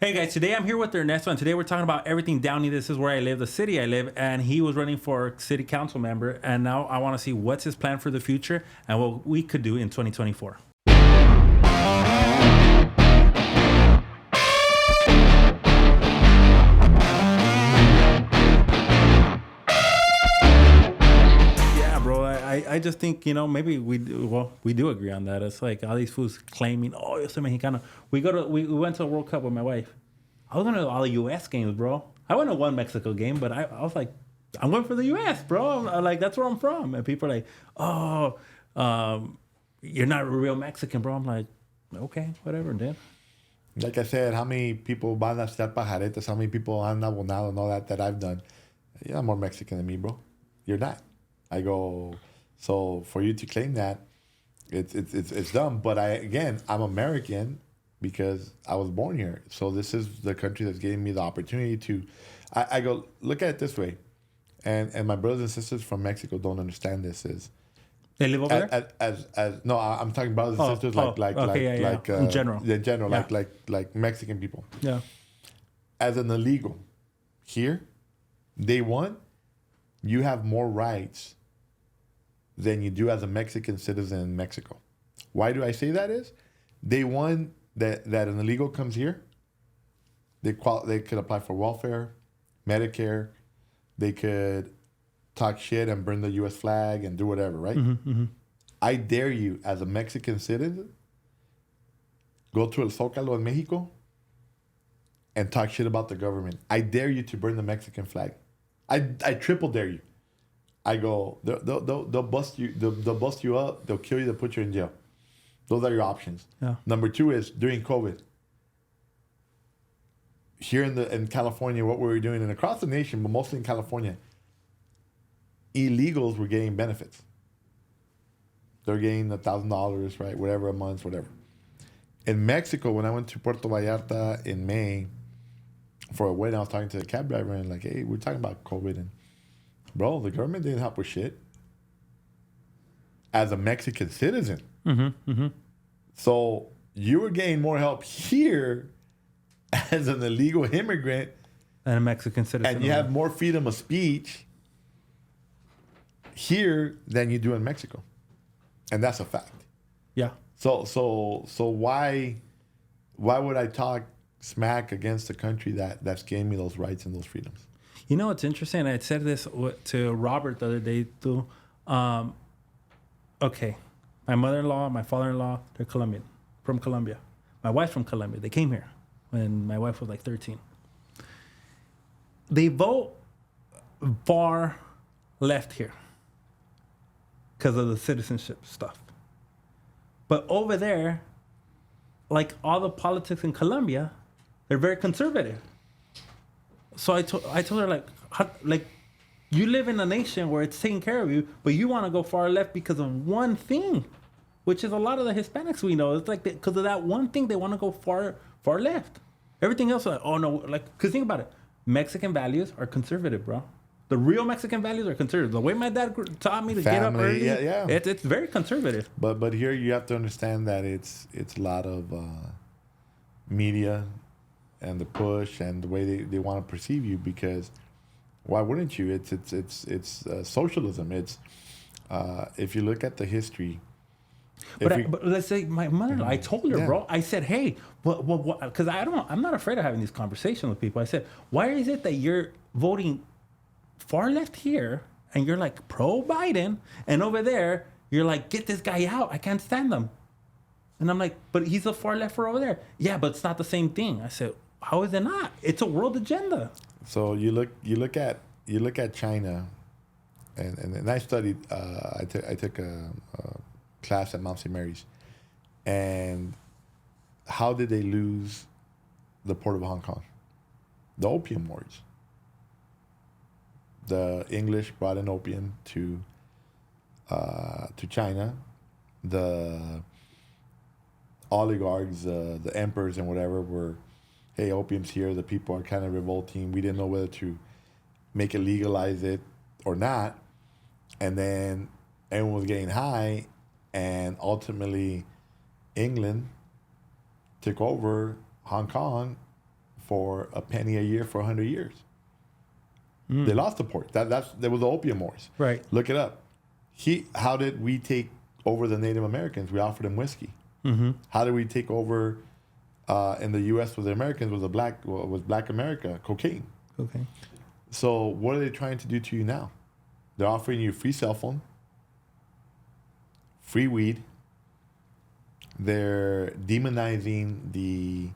Hey guys, today I'm here with Ernesto, and today we're talking about everything Downey. This is where I live, the city I live, and he was running for city council member, and now I want to see what's his plan for the future and what we could do in 2024. Yeah, bro, I just think, maybe we do agree on that. It's like all these fools claiming, oh, yo soy mexicano. We went to a World Cup with my wife. I was going to all the U.S. games, bro. I went to one Mexico game, but I was like, I'm going for the U.S., bro. I'm like, that's where I'm from. And people are like, oh, you're not a real Mexican, bro. I'm like, okay, whatever, dude. Like I said, how many people van a hacer pajaretas? How many people han abonado and all that I've done? You're not more Mexican than me, bro. You're not. I go, so for you to claim that, it's dumb. But I'm American because I was born here. So this is the country that's giving me the opportunity to. I go, look at it this way, and my brothers and sisters from Mexico don't understand this. They live over there? No, I'm talking brothers and sisters in general. In general, Yeah. like Mexican people. Yeah. As an illegal here, day one, you have more rights than you do as a Mexican citizen in Mexico. Why do I say that is? Day one, that an illegal comes here, they could apply for welfare, Medicare, they could talk shit and burn the U.S. flag and do whatever, right? I dare you, as a Mexican citizen, go to El Zócalo in Mexico and talk shit about the government. I dare you to burn the Mexican flag. I triple dare you. I go, they'll bust you. They'll bust you up. They'll kill you. They'll put you in jail. Those are your options. Yeah. Number two is during COVID. Here in California, what we were doing, and across the nation, but mostly in California, illegals were getting benefits. They're getting $1,000, right? Whatever a month, whatever. In Mexico, when I went to Puerto Vallarta in May for a wedding, I was talking to the cab driver and like, hey, we're talking about COVID, and bro, the government didn't help with shit. As a Mexican citizen. So you were getting more help here as an illegal immigrant And a Mexican citizen. and you have more freedom of speech here than you do in Mexico. And that's a fact. Yeah. So why would I talk smack against a country that's gave me those rights and those freedoms? You know what's interesting? I said this to Robert the other day too. Okay, my mother-in-law, my father-in-law, they're Colombian, from Colombia. My wife's from Colombia. They came here when my wife was like 13. They vote far left here because of the citizenship stuff. But over there, like all the politics in Colombia, they're very conservative. So I told her like you live in a nation where it's taking care of you, but you want to go far left because of one thing, which is a lot of the Hispanics we know. It's like because of that one thing they want to go far left. Everything else, like, oh no, like because think about it, Mexican values are conservative, bro. The real Mexican values are conservative. The way my dad taught me to get up early, it's very conservative. But here you have to understand that it's a lot of media and the push and the way they want to perceive you, because why wouldn't you? It's socialism. It's if you look at the history. But let's say my mother, I told her, bro. I said, hey, because I'm not afraid of having these conversations with people. I said, why is it that you're voting far left here and you're like pro Biden, and over there you're like, get this guy out. I can't stand him. And I'm like, but he's a far left for over there. Yeah, but it's not the same thing. I said, how is it not? It's a world agenda. So you look at China, and I studied. I took a class at Mount St. Mary's, and how did they lose the port of Hong Kong? The Opium Wars. The English brought in opium to China. The oligarchs, the emperors and whatever were, hey, opium's here. The people are kind of revolting. We didn't know whether to make it legalize it or not. And then everyone was getting high, and ultimately England took over Hong Kong for a penny a year for 100 years. They lost the port. There was the opium wars. Right. Look it up. How did we take over the Native Americans? We offered them whiskey. Mm-hmm. How did we take over in the U.S. with the Americans? Was Black America cocaine? Okay. So what are they trying to do to you now? They're offering you a free cell phone, free weed. They're demonizing the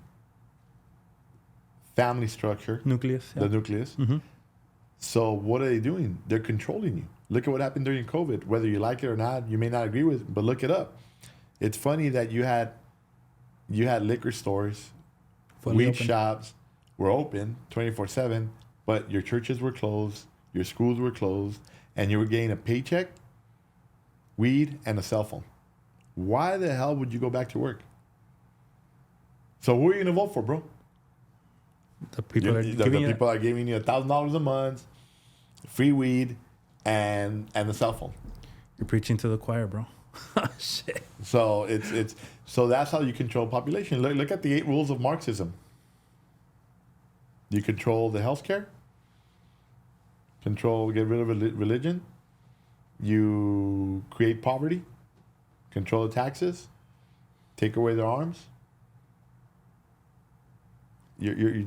family structure, Nucleus. Yeah. the nucleus. Mm-hmm. So what are they doing? They're controlling you. Look at what happened during COVID. Whether you like it or not, you may not agree with it, but look it up. It's funny that you had liquor stores, Fully weed open. shops were open 24/7, but your churches were closed, your schools were closed, and you were getting a paycheck, weed, and a cell phone. Why the hell would you go back to work? So who are you gonna vote for, bro? The people The giving people are giving you $1,000 a month, free weed, and the cell phone. You're preaching to the choir, bro. Shit. So so that's how you control population. Look at the 8 rules of Marxism. You control the healthcare. Get rid of religion. You create poverty. Control the taxes. Take away their arms. You're in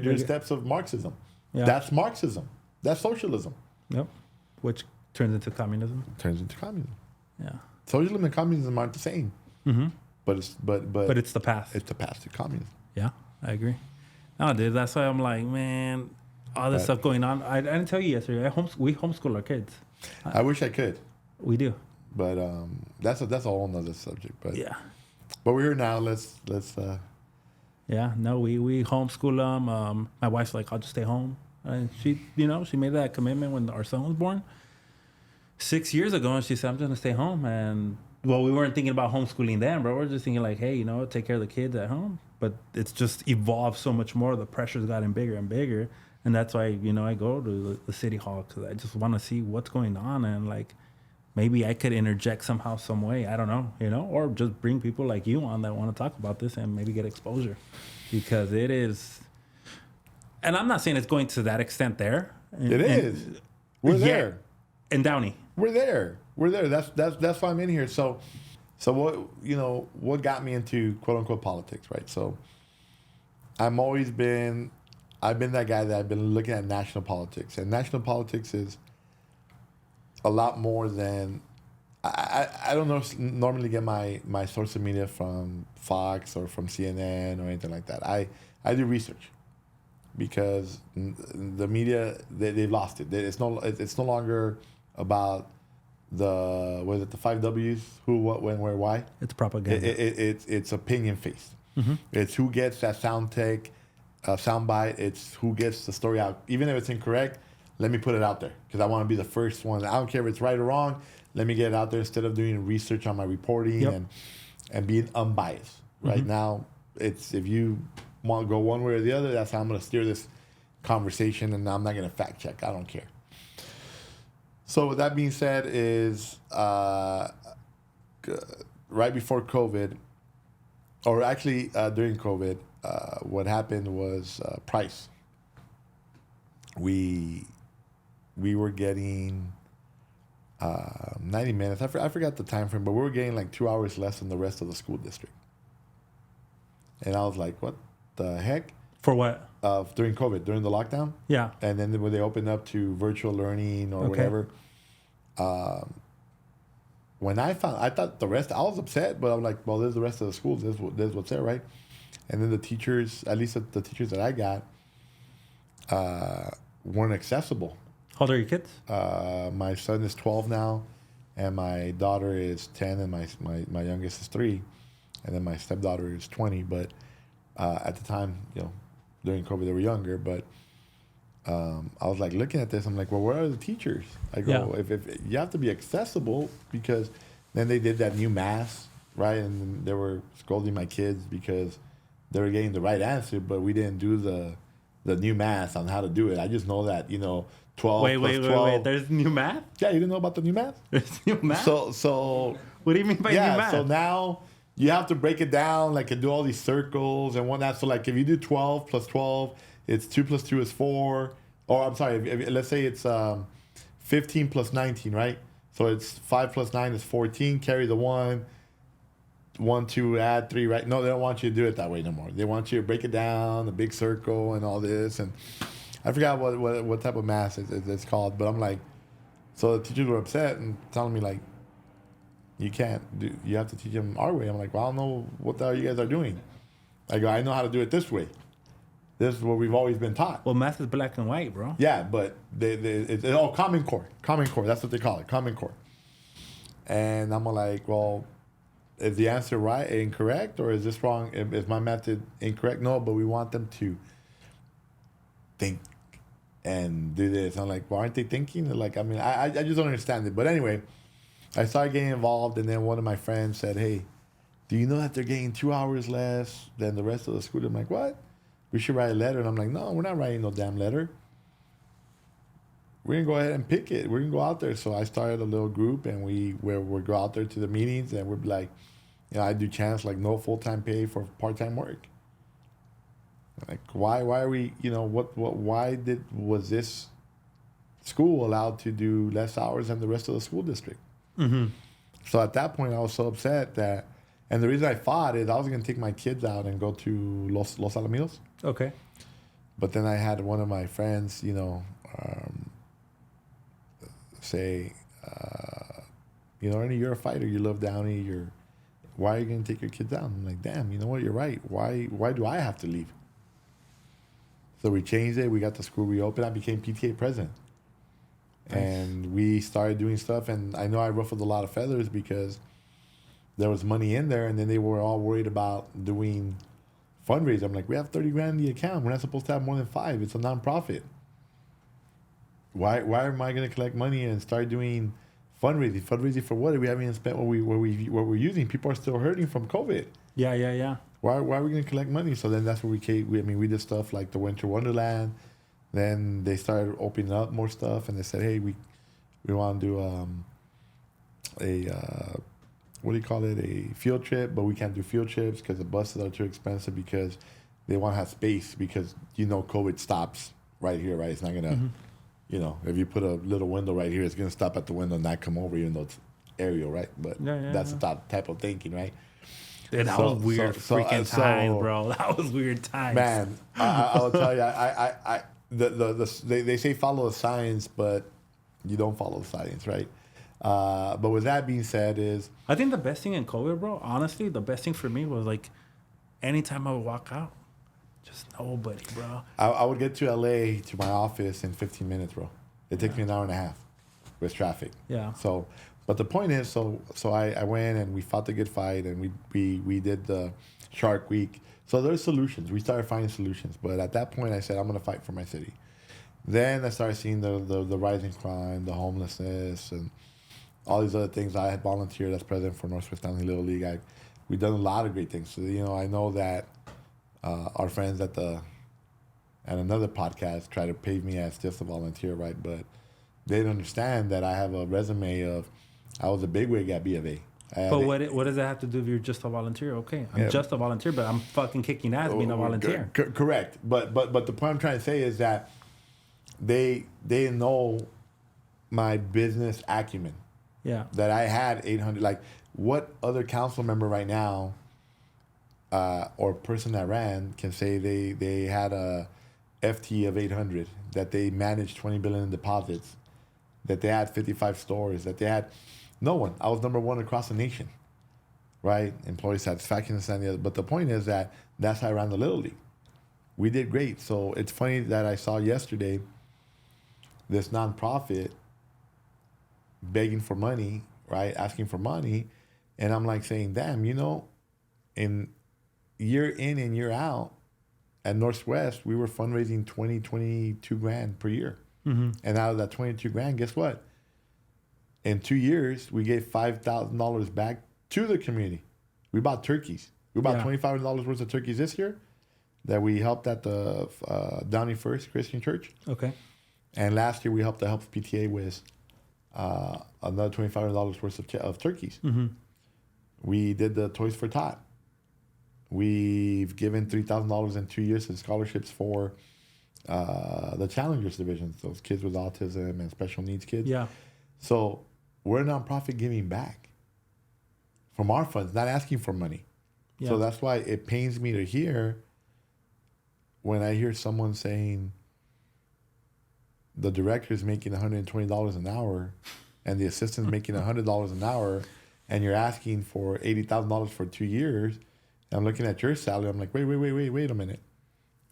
the steps of Marxism. Yeah. That's Marxism. That's socialism. Yep. Which turns into communism. Turns into communism. Yeah. Socialism and communism aren't the same. Mm-hmm. But it's it's the path. It's the path to communism. Yeah, I agree. No, dude, that's why I'm like, man, all this stuff going on. I didn't tell you yesterday. We homeschool our kids. I wish I could, We do. but that's a whole nother subject. But Yeah. but we're here now. Let's Yeah. No, we homeschool them. My wife's like, I'll just stay home. And she made that commitment when our son was born 6 years ago, and she said, I'm just gonna stay home. And well, we weren't thinking about homeschooling then, bro. We're just thinking like, hey, take care of the kids at home. But it's just evolved so much more. The pressure's gotten bigger and bigger, and that's why I go to the city hall, because I just want to see what's going on, and like maybe I could interject somehow, some way. I don't know, or just bring people like you on that want to talk about this and maybe get exposure, because it is. And I'm not saying it's going to that extent there. It is. We're there. In Downey. We're there. That's why I'm in here. So what got me into quote unquote politics, right? So I've been that guy that I've been looking at national politics, and national politics is a lot more than I don't normally get my source of media from Fox or from CNN or anything like that. I do research, because the media they've lost it. It's no longer about the 5 W's: who, what, when, where, why. It's propaganda. It's opinion based. Mm-hmm. It's who gets that sound bite. It's who gets the story out, even if it's incorrect. Let me put it out there because I want to be the first one. I don't care if it's right or wrong. Let me get it out there instead of doing research on my reporting and being unbiased. Right Mm-hmm. now, it's if you want to go one way or the other, that's how I'm going to steer this conversation, and I'm not going to fact check. I don't care. So with that being said, is right before COVID, or actually during COVID, what happened was price. We were getting 90 minutes. I forgot the time frame, but we were getting like 2 hours less than the rest of the school district. And I was like, what the heck? For what? During COVID, during the lockdown. Yeah. And then when they opened up to virtual learning or whatever, when I thought the rest, I was upset, but I'm like, well, there's the rest of the schools. There's what's there, right? And then the teachers, at least the teachers that I got, weren't accessible. How old are your kids? My son is 12 now, and my daughter is 10, and my youngest is 3, and then my stepdaughter is 20. But at the time, during COVID, they were younger. But I was like looking at this. I'm like, well, where are the teachers? I go, if you have to be accessible, because then they did that new math, right? And they were scolding my kids because they were getting the right answer, but we didn't do the new math on how to do it. I just know that 12 wait, 12. Wait. There's new math? Yeah, you didn't know about the new math? There's new math? So What do you mean by new math? So now you have to break it down, like, and do all these circles and whatnot. So, like, if you do 12 plus 12, it's 2 plus 2 is 4. Or, I'm sorry, if let's say it's 15 plus 19, right? So, it's 5 plus 9 is 14. Carry the 1. 1, 2, add 3, right? No, they don't want you to do it that way no more. They want you to break it down, the big circle and all this. And I forgot what type of math it's called. But I'm like, so the teachers were upset and telling me, like, you can't do, you have to teach them our way. I'm like, well, I don't know what the hell you guys are doing. I go, I know how to do it this way. This is what we've always been taught. Well, math is black and white, bro. Yeah, but it's Common Core. Common Core, that's what they call it, Common Core. And I'm like, well, is the answer right, incorrect, or is this wrong? Is my method incorrect? No, but we want them to think and do this. I'm like, well, aren't they thinking? They're like, I mean, I just don't understand it. But anyway, I started getting involved, and then one of my friends said, hey, do you know that they're getting 2 hours less than the rest of the school? I'm like, what? We should write a letter. And I'm like, no, we're not writing no damn letter. We're going to go ahead and pick it. We're going to go out there. So I started a little group, and we'll go out there to the meetings, and we're like, you know, I do chants like no full-time pay for part-time work. Like, why are we, you know, why was this school allowed to do less hours than the rest of the school district? Mm-hmm. So at that point, I was so upset that, and the reason I fought is I was going to take my kids out and go to Los Alamitos. Okay. But then I had one of my friends, you know, say, you know, Ernie, you're a fighter. You love Downey. Why are you going to take your kids out? I'm like, damn, you know what? You're right. Why do I have to leave? So we changed it. We got the school reopened. I became PTA president. Nice. And we started doing stuff, and I know I ruffled a lot of feathers because there was money in there, and then they were all worried about doing fundraising. I'm like, we have 30 grand in the account. We're not supposed to have more than 5. It's a nonprofit. Why am I going to collect money and start doing fundraising? Fundraising for what? We haven't even spent what we're using. People are still hurting from COVID. Yeah. Why are we going to collect money? So then that's where we did stuff like the Winter Wonderland. Then they started opening up more stuff, and they said, hey, we want to do what do you call it? A field trip, but we can't do field trips because the buses are too expensive because they want to have space because, you know, COVID stops right here, right? It's not going to, you know, if you put a little window right here, it's going to stop at the window and not come over, even though it's aerial, right? But that's the type of thinking, right? Dude, that was weird freaking times, bro. That was weird times. Man, I'll tell you, they say follow the science, but you don't follow the science, right? But with that being said, I think the best thing in COVID, bro, honestly, the best thing for me was like anytime I would walk out, just nobody, bro. I would get to LA to my office in 15 minutes, bro. It takes me an hour and a half with traffic. Yeah. So, but the point is, so I went and we fought the good fight, and we did the Shark Week. So there's solutions. We started finding solutions. But at that point, I said, I'm going to fight for my city. Then I started seeing the rising crime, the homelessness, and all these other things. I had volunteered as president for Northwest Downey Little League. We've done a lot of great things. So, you know, I know that our friends at another podcast try to pave me as just a volunteer, right? But they don't understand that I have a resume of I was a bigwig at B of A. But what does that have to do if you're just a volunteer? Okay, I'm just a volunteer, but I'm fucking kicking ass being a volunteer. Correct. But the point I'm trying to say is that they know my business acumen. Yeah. That I had 800. Like, what other council member right now or person that ran can say they had a FT of 800, that they managed 20 billion in deposits, that they had 55 stores, that they had... No one. I was number 1 across the nation, right? Employee satisfaction and the other. But the point is that that's how I ran the Little League. We did great. So it's funny that I saw yesterday this nonprofit begging for money, right? Asking for money. And I'm like saying, damn, you know, in and year out at Northwest, we were fundraising 22 grand per year. Mm-hmm. And out of that 22 grand, guess what? In 2 years, we gave $5,000 back to the community. We bought turkeys. We bought $2,500 worth of turkeys this year that we helped at the Downey First Christian Church. Okay. And last year, we helped the Helps PTA with another $2,500 worth of turkeys. Mm-hmm. We did the Toys for Tot. We've given $3,000 in 2 years in scholarships for the Challengers divisions, those kids with autism and special needs kids. Yeah. So we're a nonprofit giving back from our funds, not asking for money. Yeah. So that's why it pains me to hear when I hear someone saying the director is making $120 an hour and the assistant's making $100 an hour, and you're asking for $80,000 for 2 years. And I'm looking at your salary. I'm like, wait a minute.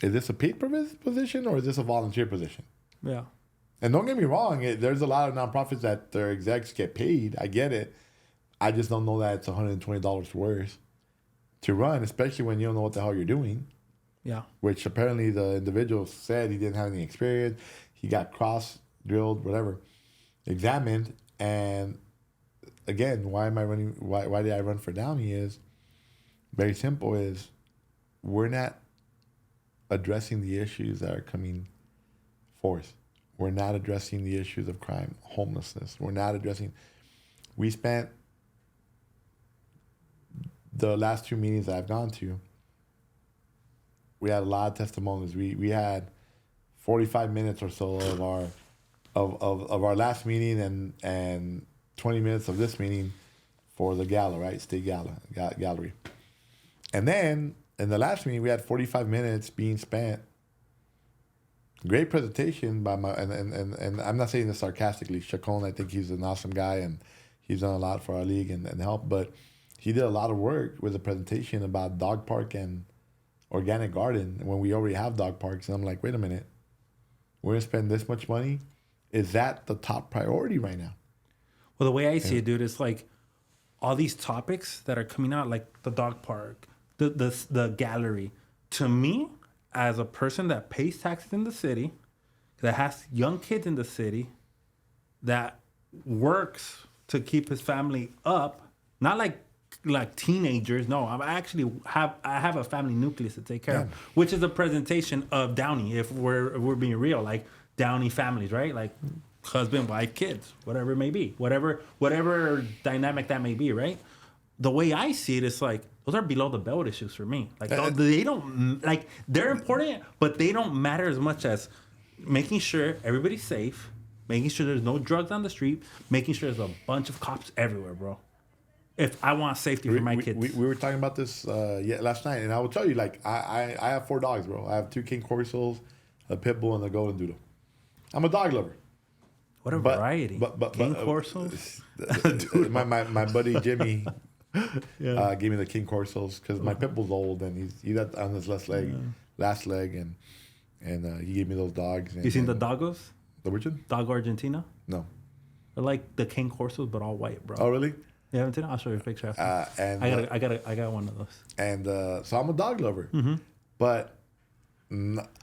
Is this a paid position or is this a volunteer position? Yeah. And don't get me wrong, there's a lot of nonprofits that their execs get paid. I get it. I just don't know that it's $120 worth to run, especially when you don't know what the hell you're doing. Yeah. Which apparently the individual said he didn't have any experience. He got cross-drilled, whatever, examined. And again, why am I running? Why did I run for Downey? Is very simple. Is we're not addressing the issues that are coming forth. We're not addressing the issues of crime, homelessness. We're not addressing. We spent the last 2 meetings that I've gone to. We had a lot of testimonies. We had 45 minutes or so of our last meeting and 20 minutes of this meeting for the gala, right? State gallery. And then in the last meeting, we had 45 minutes being spent. Great presentation by and I'm not saying this sarcastically. Chacon, I think he's an awesome guy and he's done a lot for our league and help, but he did a lot of work with a presentation about dog park and organic garden when we already have dog parks. And I'm like, wait a minute, we're gonna spend this much money? Is that the top priority right now? Well, the way I see it, dude, is like all these topics that are coming out, like the dog park, the gallery. To me, as a person that pays taxes in the city, that has young kids in the city, that works to keep his family up, not like teenagers. No, I have a family nucleus to take care of, which is a presentation of Downey. If we're being real, like Downey families, right? Like husband, wife, kids, whatever it may be, whatever dynamic that may be, right? The way I see it is like those are below the belt issues for me. Like they don't like they're important, but they don't matter as much as making sure everybody's safe, making sure there's no drugs on the street, making sure there's a bunch of cops everywhere, bro. If I want safety for my kids. We were talking about this last night, and I will tell you, like, I have 4 dogs, bro. I have 2 King Corsals, a Pit Bull, and a Golden Doodle. I'm a dog lover. What a variety. King Corsals? my buddy Jimmy gave me the King Corsals because my Pit Bull's old, and he's on his last leg, and he gave me those dogs. You seen the Doggos? The which one? Dog Argentina? No. They're like the King Corsals, but all white, bro. Oh, really? You haven't seen it? I'll show you a picture after. And I got one of those. And so I'm a dog lover, but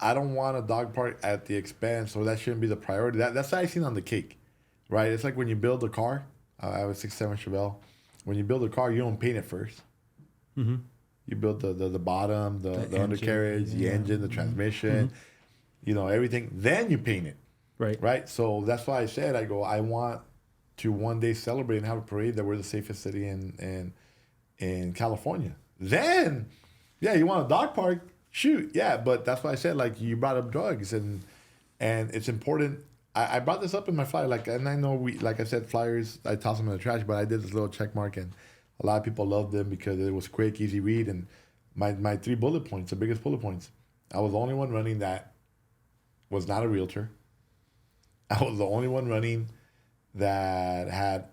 I don't want a dog park at the expense, or that shouldn't be the priority. That's icing on the cake, right? It's like when you build a car. I have a 67 Chevelle. When you build a car, you don't paint it first. Mm-hmm. You build the bottom, the undercarriage, the engine, the transmission, everything. Then you paint it. Right. So that's why I said, I want to one day celebrate and have a parade that we're the safest city in California. Then, you want a dog park? Shoot, but that's why I said, like, you brought up drugs and it's important. I brought this up in my flyer, and I know like I said, flyers, I toss them in the trash, but I did this little check mark, and a lot of people loved them because it was quick, easy read, and my 3 bullet points, the biggest bullet points. I was the only one running that was not a realtor. I was the only one running that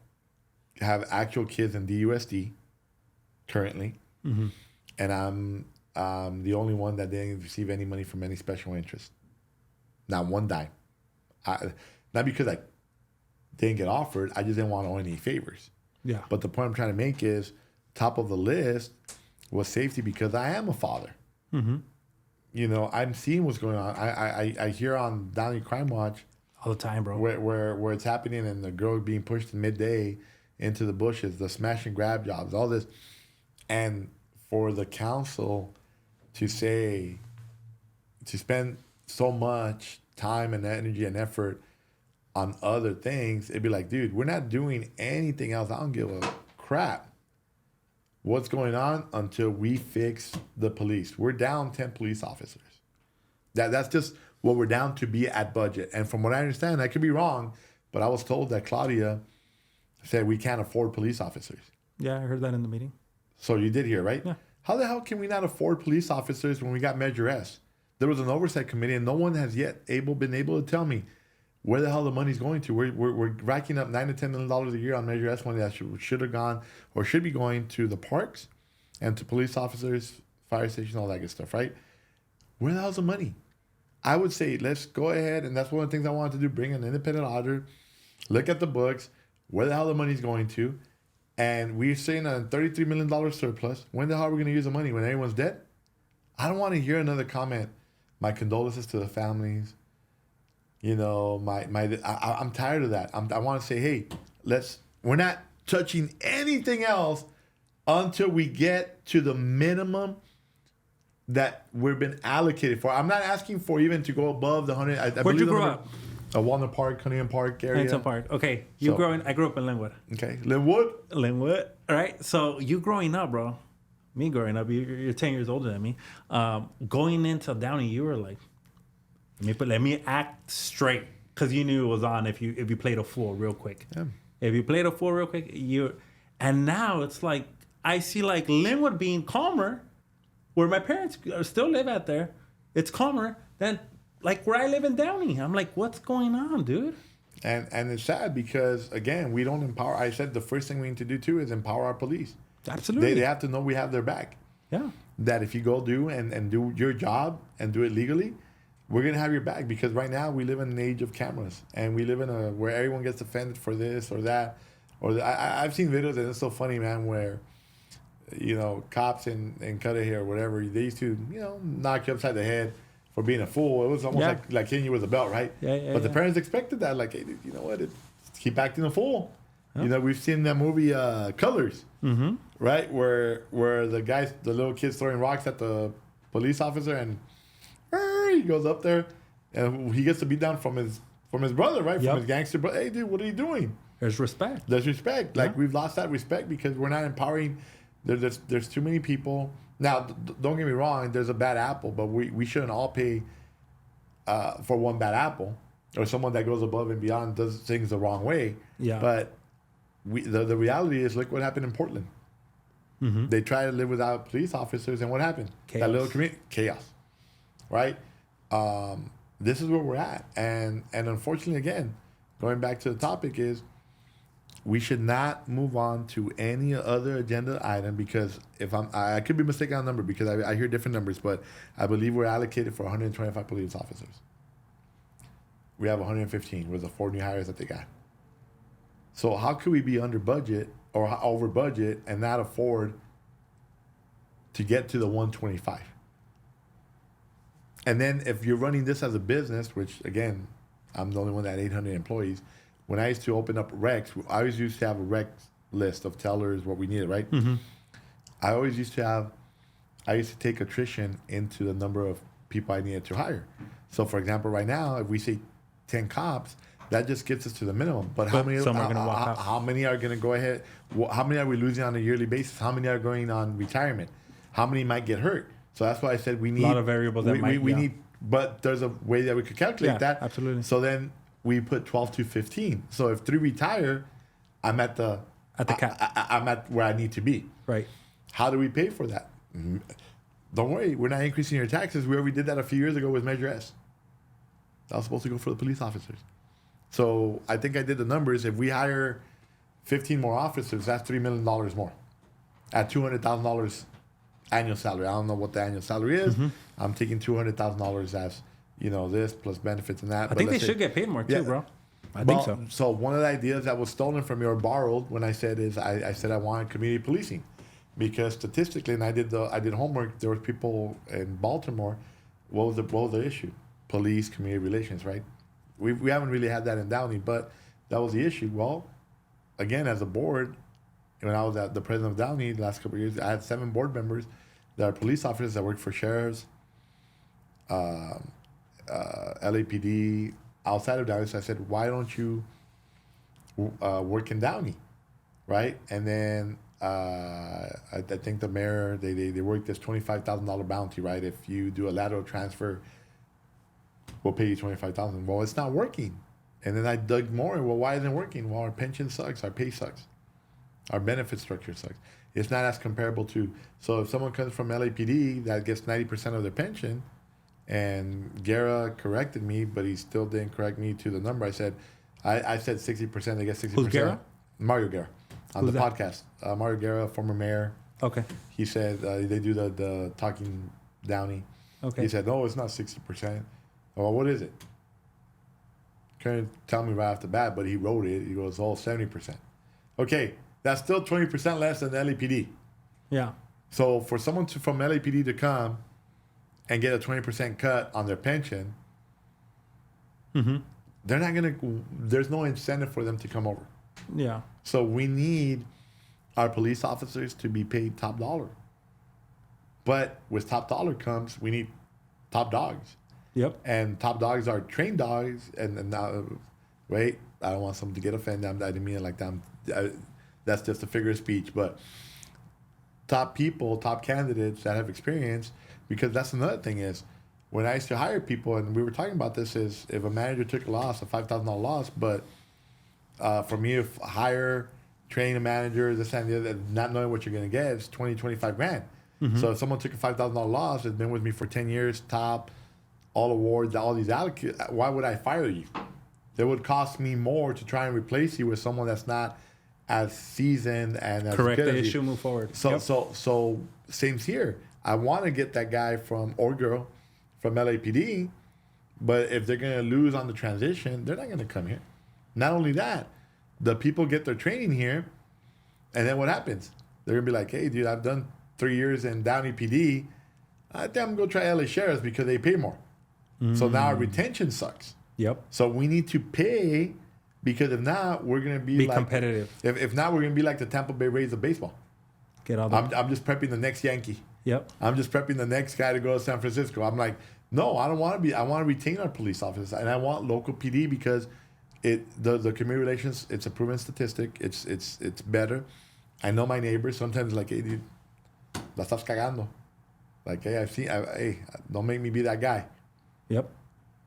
have actual kids in DUSD currently, and I'm the only one that didn't receive any money from any special interest, not one dime. Not because I didn't get offered, I just didn't want to owe any favors. Yeah. But the point I'm trying to make is, top of the list was safety because I am a father. Mm-hmm. I'm seeing what's going on. I hear on Downey Crime Watch all the time, bro. Where it's happening, and the girl being pushed in midday into the bushes, the smash and grab jobs, all this. And for the council to spend so much time and energy and effort on other things, it'd be like, dude, we're not doing anything else. I don't give a crap what's going on until we fix the police. We're down 10 police officers. That's just what we're down to be at budget. And from what I understand, I could be wrong, but I was told that Claudia said we can't afford police officers. Yeah, I heard that in the meeting. So you did hear, right? Yeah. How the hell can we not afford police officers when we got Measure S? There was an oversight committee, and no one has yet been able to tell me where the hell the money's going to. We're racking up $9 to $10 million a year on Measure S money that should have gone or should be going to the parks and to police officers, fire stations, all that good stuff, right? Where the hell's the money? I would say let's go ahead, and that's one of the things I wanted to do, bring an independent auditor, look at the books, where the hell the money's going to, and we're saying a $33 million surplus. When the hell are we going to use the money? When everyone's dead? I don't want to hear another comment. My condolences to the families. You know, I'm tired of that. I want to say, hey, we're not touching anything else until we get to the minimum that we've been allocated for. I'm not asking for even to go above the 100. Where'd you grow up? Walnut Park, Cunningham Park area. Huntington Park. Okay. I grew up in Linwood. Okay. Linwood. All right. So you growing up, bro. Me growing up, you're 10 years older than me. Going into Downey, you were like, let me act straight, because you knew it was on if you played a fool real quick. Yeah. If you played a fool real quick, and now it's like I see like Linwood being calmer, where my parents still live out there. It's calmer than like where I live in Downey. I'm like, what's going on, dude? And it's sad because again, we don't empower. I said the first thing we need to do too is empower our police. Absolutely. They have to know we have their back. Yeah. That if you go do and do your job and do it legally, we're gonna have your back, because right now we live in an age of cameras, and we live in where everyone gets offended for this or that, I've seen videos, and it's so funny, man, where cops in Cudahy or whatever, they used to knock you upside the head for being a fool. It was almost like hitting you with a belt, right? But the parents expected that, like, hey, you know what? Keep acting a fool. Yep. We've seen that movie Colors, right? Where the little kid's throwing rocks at the police officer, and he goes up there, and he gets to beat down from his brother, right? From his gangster brother. Hey, dude, what are you doing? There's respect. Like, we've lost that respect because we're not empowering. There's too many people. Now, don't get me wrong. There's a bad apple, but we shouldn't all pay for one bad apple, or someone that goes above and beyond, does things the wrong way. Yeah. But the reality is, look what happened in Portland. Mm-hmm. They tried to live without police officers, and what happened? Chaos. That little community, chaos. Right? This is where we're at. And unfortunately, again, going back to the topic is, we should not move on to any other agenda item, because I could be mistaken on the number, because I hear different numbers, but I believe we're allocated for 125 police officers. We have 115 with the 4 new hires that they got. So how could we be under budget or over budget and not afford to get to the 125? And then if you're running this as a business, which again, I'm the only one that had 800 employees. When I used to open up recs, I always used to have a rec list of tellers, what we needed, right? Mm-hmm. I used to take attrition into the number of people I needed to hire. So for example, right now, if we say 10 cops, that just gets us to the minimum. But how many? Some are going to walk out. How many are going to go ahead? How many are we losing on a yearly basis? How many are going on retirement? How many might get hurt? So that's why I said we need a lot of variables. We need, but there's a way that we could calculate that. Absolutely. So then we put 12 to 15. So if 3 retire, I'm at the cap. I'm at where I need to be. Right. How do we pay for that? Don't worry, we're not increasing your taxes. We already did that a few years ago with Measure S. That was supposed to go for the police officers. So I think I did the numbers. If we hire 15 more officers, that's $3 million more at $200,000 annual salary. I don't know what the annual salary is. Mm-hmm. I'm taking $200,000 as, this plus benefits and that. I think they should get paid more too, bro. I think so. So one of the ideas that was stolen from me or borrowed when I said is I said I wanted community policing, because statistically, and I did homework. There were people in Baltimore. What was the issue? Police, community relations, right? We haven't really had that in Downey, but that was the issue. Well, again, as a board, when I was at the president of Downey the last couple of years, I had 7 board members that are police officers that work for sheriffs, LAPD, outside of Downey. So I said, why don't you work in Downey, right? And then I think the mayor they worked this $25,000 bounty, right? If you do a lateral transfer, we'll pay you $25,000. Well, it's not working. And then I dug more. Well, why isn't it working? Well, our pension sucks, our pay sucks, our benefit structure sucks. It's not as comparable to. So if someone comes from LAPD that gets 90% of their pension, and Guerra corrected me, but he still didn't correct me to the number. I said 60%. They get 60%. Who's Guerra? Mario Guerra on Who's the that? podcast. Mario Guerra, former mayor. Okay. He said they do the talking Downey. Okay. He said, no, it's not 60%. Well, what is it? Couldn't tell me right off the bat, but he wrote it. He goes, 70%. Okay, that's still 20% less than the LAPD. Yeah. So for someone from LAPD to come and get a 20% cut on their pension, they're not going to, there's no incentive for them to come over. Yeah. So we need our police officers to be paid top dollar. But with top dollar comes, we need top dogs. Yep. And top dogs are trained dogs. And now, wait, I don't want someone to get offended. I didn't mean it like that. That's just a figure of speech. But top people, top candidates that have experience, because that's another thing is, when I used to hire people, and we were talking about this, is if a manager took a loss, a $5,000 loss, but for me to hire, train a manager, this and the other, not knowing what you're going to get, it's 20, 25 grand. So if someone took a $5,000 loss, has been with me for 10 years, top, all awards, all these why would I fire you? It would cost me more to try and replace you with someone that's not as seasoned and as Correct good the as you. issue, move forward. So Yep. so same's here. I want to get that guy or girl from LAPD, but if they're going to lose on the transition, they're not going to come here. Not only that, the people get their training here, and then what happens? They're going to be like, hey, dude, I've done 3 years in Downey PD. I think I'm going to try LA Sheriffs because they pay more. So now our retention sucks. Yep. So we need to pay, because if not, we're going to be like, competitive. If not, we're going to be like the Tampa Bay Rays of baseball. Get all the. I'm just prepping the next Yankee. Yep. I'm just prepping the next guy to go to San Francisco. I'm like, no, I don't want to be. I want to retain our police officers, and I want local PD because the community relations. It's a proven statistic. It's better. I know my neighbors. Sometimes like, hey, dude, la estás cagando. Like, hey, don't make me be that guy. Yep.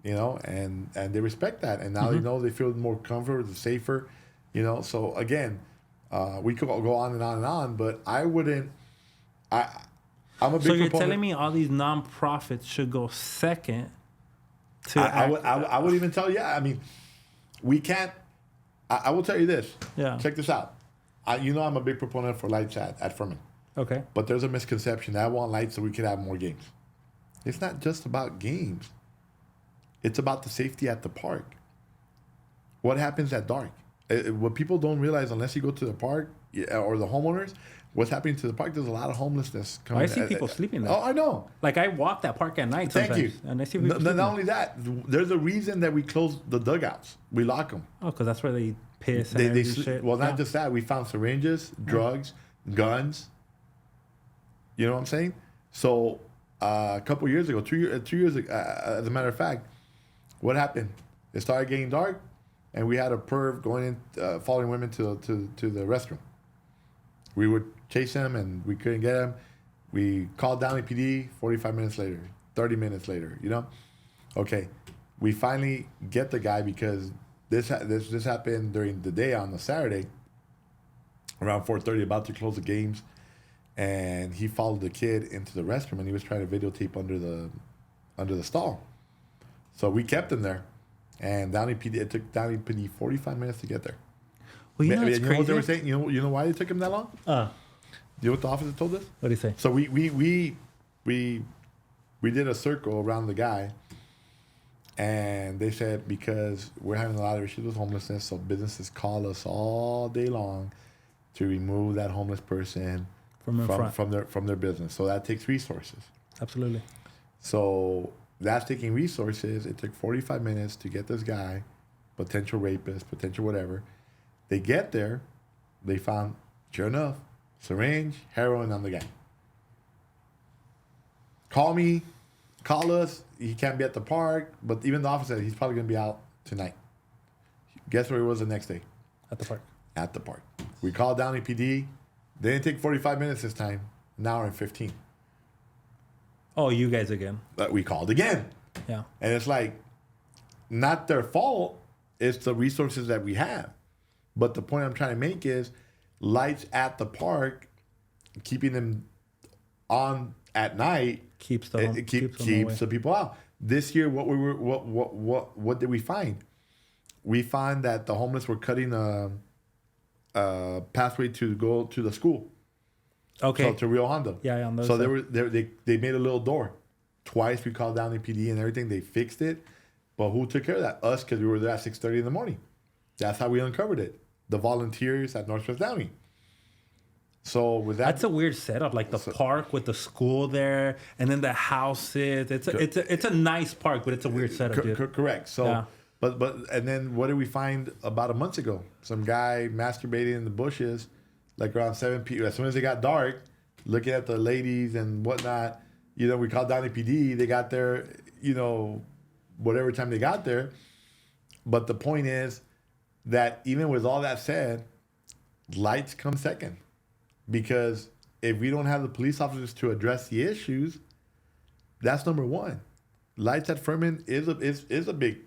You know, and they respect that, and now they feel more comfortable, safer. You know, so again, we could go on and on and on, but I wouldn't. I'm a big So you're proponent. telling me all these nonprofits should go second to I would even tell you. I mean, we can't. I will tell you this. Yeah. Check this out. I'm a big proponent for lights at Furman, Okay. but there's a misconception. I want lights so we could have more games. It's not just about games. It's about the safety at the park. What happens at dark? What people don't realize, unless you go to the park or the homeowners, what's happening to the park? There's a lot of homelessness coming. I see people sleeping there. Oh, I know. Like I walk that park at night sometimes. Thank you. And I see people Not sleeping only that, there's a reason that we close the dugouts. We lock them. there. Oh, because that's where they piss and They shit. well, not Yeah. just that. We found syringes, drugs, guns. You know what I'm saying? So a couple years ago, 2 years ago, as a matter of fact, what happened? It started getting dark, and we had a perv going in, following women to the restroom. We would chase him, and we couldn't get him. We called Downey PD 45 minutes later, 30 minutes later, you know? Okay, we finally get the guy because this happened during the day on the Saturday, around 4:30, about to close the games, and he followed the kid into the restroom, and he was trying to videotape under the stall. So we kept him there, and it took Downey PD 45 minutes to get there. Well, you know what's You know what they were crazy? saying? You know why it took him that long? You know what the officer told us? What do you say? So we did a circle around the guy, and they said because we're having a lot of issues with homelessness, so businesses call us all day long to remove that homeless person from their business. So that takes resources. Absolutely. So that's taking resources. It took 45 minutes to get this guy, potential rapist, potential whatever. They get there, they found, sure enough, syringe, heroin on the guy. Call us. He can't be at the park, but even the officer said he's probably going to be out tonight. Guess where he was the next day? At the park. At the park. We called Downey PD. They didn't take 45 minutes this time. An hour and 15. Oh, you guys again. But we called again. Yeah. And it's like, not their fault. It's the resources that we have. But the point I'm trying to make is lights at the park, keeping them on at night, Keeps keeps the people out. This year, what did we find? We found that the homeless were cutting a pathway to go to the school. Okay. So to Rio Hondo. Yeah, on those so side. they made a little door. Twice we called down the PD and everything. They fixed it. But who took care of that? Us, because we were there at 6:30 in the morning. That's how we uncovered it. The volunteers at Northwest Downey. So with that, that's a weird setup, like the park with the school there, and then the houses. It's a nice park, but it's a weird setup. Dude. Correct. So, yeah. but and then what did we find about a month ago? Some guy masturbating in the bushes, like around 7 p.m. As soon as it got dark, looking at the ladies and whatnot. You know, we called down the PD. They got there, you know, whatever time they got there. But the point is that even with all that said, lights come second. Because if we don't have the police officers to address the issues, that's number one. Lights at Furman is a big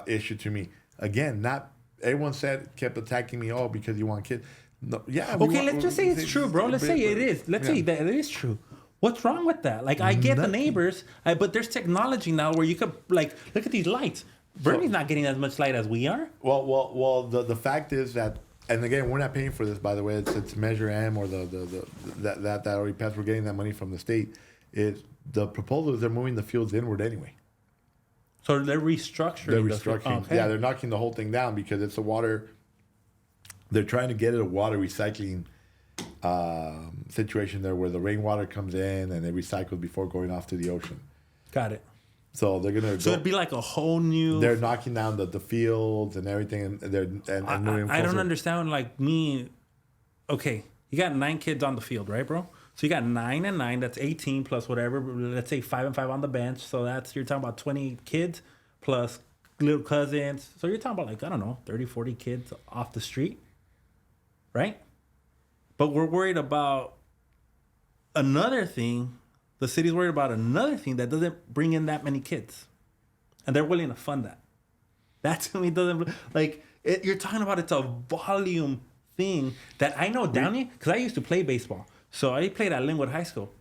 issue to me. Again, not everyone kept attacking me. Oh, because you want kids. No, yeah. Okay, let's just say it's true, bro. Let's say it is. Let's say that it is true. What's wrong with that? Like, I get the neighbors, but there's technology now where you could, like, look at these lights. Bernie's not getting as much light as we are. Well. The fact is that. And again, we're not paying for this, by the way. It's Measure M or that already passed. We're getting that money from the state. The proposal is they're moving the fields inward anyway. So they're restructuring. They're restructuring. Okay. Yeah, they're knocking the whole thing down because it's a water. They're trying to get it a water recycling situation there where the rainwater comes in and it recycles before going off to the ocean. Got it. So they're gonna. So it'd be like a whole new. They're knocking down the fields and everything, and they're moving. I don't understand. Like me, okay, you got 9 kids on the field, right, bro? So you got 9 and 9. That's 18 plus whatever. Let's say 5 and 5 on the bench. So you're talking about 20 kids plus little cousins. So you're talking about like, I don't know, 30, 40 kids off the street, right? But we're worried about another thing. The city's worried about another thing that doesn't bring in that many kids. And they're willing to fund that. That to me doesn't, like, you're talking about it's a volume thing that I know Downey, because I used to play baseball. So I played at Linwood High School.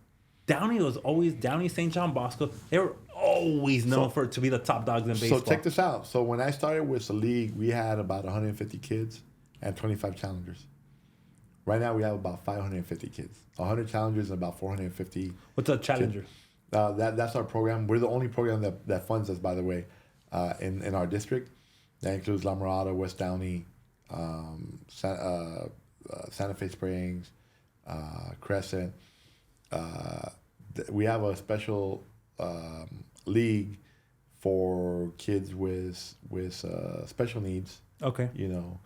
Downey, St. John Bosco, they were always known to be the top dogs in baseball. So check this out. So when I started with the league, we had about 150 kids and 25 challengers. Right now, we have about 550 kids. 100 challengers and about 450. What's a challenger? That's our program. We're the only program that funds us, by the way, in our district. That includes La Mirada, West Downey, Santa Fe Springs, Crescent. We have a special league for kids with special needs. Okay. You know,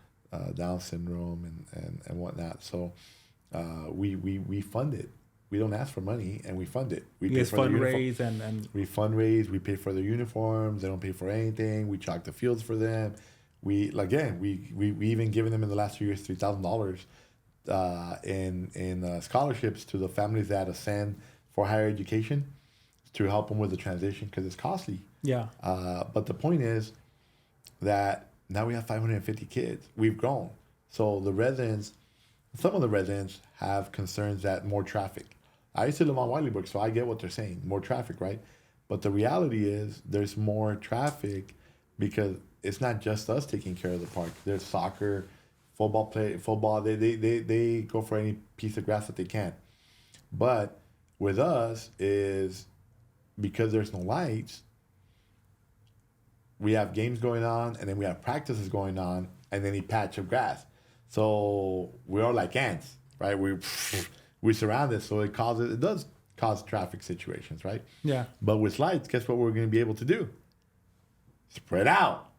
Down syndrome and whatnot. So we fund it. We don't ask for money, and we fund it. We pay for fundraise and we fundraise. We pay for their uniforms. They don't pay for anything. We chalk the fields for them. We even given them in the last 2 years $3,000 in scholarships to the families that ascend for higher education to help them with the transition because it's costly. Yeah. But the point is that now we have 550 kids. We've grown. So some of the residents have concerns that more traffic. I used to live on Wileyburg, so I get what they're saying. More traffic, right? But the reality is there's more traffic because it's not just us taking care of the park. There's soccer, football. They go for any piece of grass that they can. But with us is because there's no lights, we have games going on, and then we have practices going on, and then a patch of grass. So we're all like ants, right? We surround it, so it does cause traffic situations, right? Yeah. But with lights, guess what we're going to be able to do? Spread out,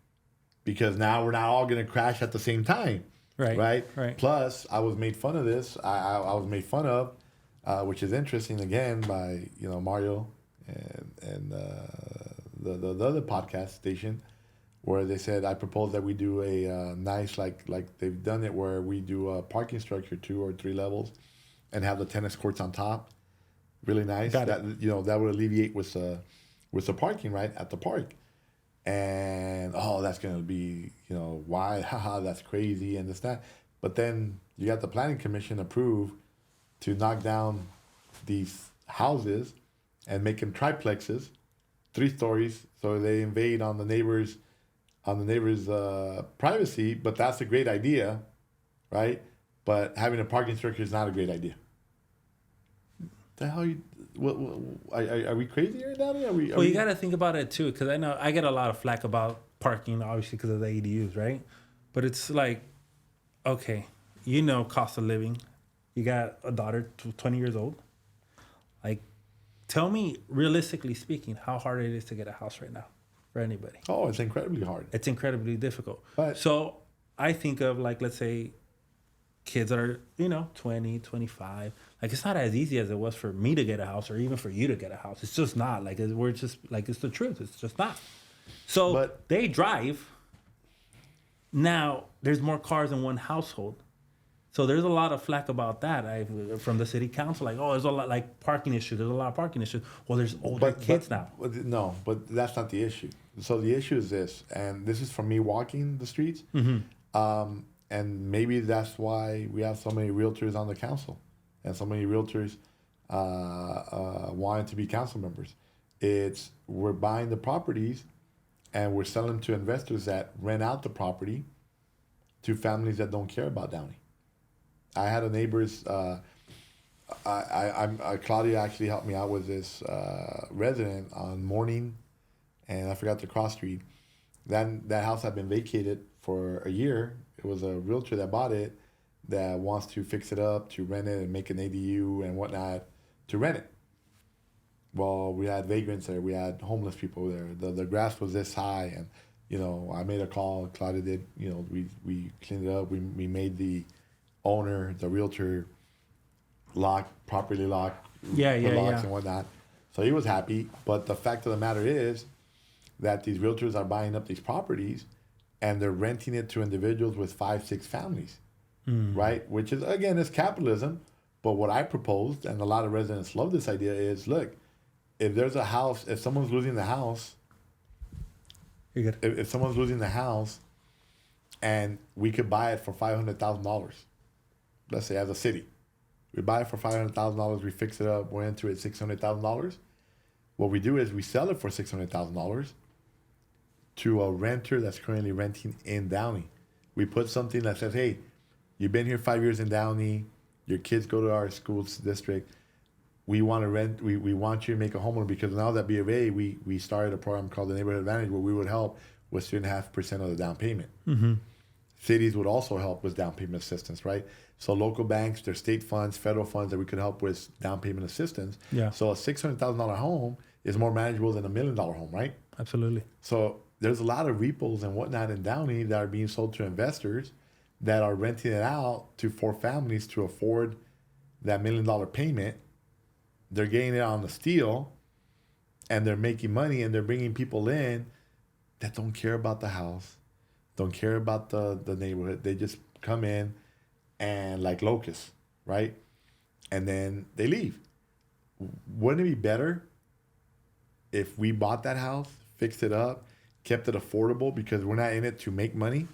because now we're not all going to crash at the same time, right? Plus, I was made fun of this. I was made fun of, which is interesting again by Mario and the other podcast station, where they said I propose that we do a nice like they've done it where we do a parking structure 2 or 3 levels, and have the tennis courts on top. Really nice. Got That it. that would alleviate with the parking right at the park. And that's gonna be why haha that's crazy and this that. But then you got the planning commission approved to knock down these houses and make them triplexes, 3 stories, so they invade on the neighbors' privacy. But that's a great idea, right? But having a parking structure is not a great idea. The hell you? Are we crazy right now? Well, you got to think about it too, because I know I get a lot of flack about parking, obviously because of the ADUs, right? But it's like, okay, cost of living. You got a daughter, 20 years old. Like, tell me, realistically speaking, how hard it is to get a house right now for anybody. Oh, it's incredibly hard. It's incredibly difficult. But so I think of, like, let's say kids that are, 20, 25. Like, it's not as easy as it was for me to get a house or even for you to get a house. It's just not. Like, we're just, like, it's the truth. It's just not. So they drive. Now, there's more cars in one household. So there's a lot of flack about that from the city council. Like, there's a lot, like, parking issues. There's a lot of parking issues. Well, there's older kids now. No, but that's not the issue. So the issue is this, and this is from me walking the streets. Mm-hmm. And maybe that's why we have so many realtors on the council and so many realtors wanting to be council members. We're buying the properties and we're selling them to investors that rent out the property to families that don't care about Downey. I had a neighbor's, Claudia actually helped me out with this resident on Morning, and I forgot the cross street. That house had been vacated for a year. It was a realtor that bought it that wants to fix it up, to rent it and make an ADU and whatnot to rent it. Well, we had vagrants there. We had homeless people there. The grass was this high, and I made a call. Claudia did. We cleaned it up. We made the owner, the realtor, properly lock, locks and whatnot. So he was happy. But the fact of the matter is that these realtors are buying up these properties and they're renting it to individuals with 5, 6 families, right? Which is, again, it's capitalism. But what I proposed, and a lot of residents love this idea, is look, if there's a house, if someone's losing the house, if someone's losing the house, and we could buy it for $500,000, let's say as a city, we buy it for $500,000, we fix it up, we're into it $600,000. What we do is we sell it for $600,000 to a renter that's currently renting in Downey. We put something that says, hey, you've been here 5 years in Downey, your kids go to our school district, we want to rent, we want you to make a homeowner, because now that B of A, we started a program called the Neighborhood Advantage where we would help with 2.5% of the down payment. Mm-hmm. Cities would also help with down payment assistance, right? So local banks, there's state funds, federal funds that we could help with down payment assistance. Yeah. So a $600,000 home is more manageable than $1 million home, right? Absolutely. So there's a lot of repos and whatnot in Downey that are being sold to investors that are renting it out to 4 families to afford that $1 million payment. They're getting it on the steal, and they're making money, and they're bringing people in that don't care about the house, don't care about the neighborhood. They just come in and like locusts, right? And then they leave. Wouldn't it be better if we bought that house, fixed it up, kept it affordable, because we're not in it to make money,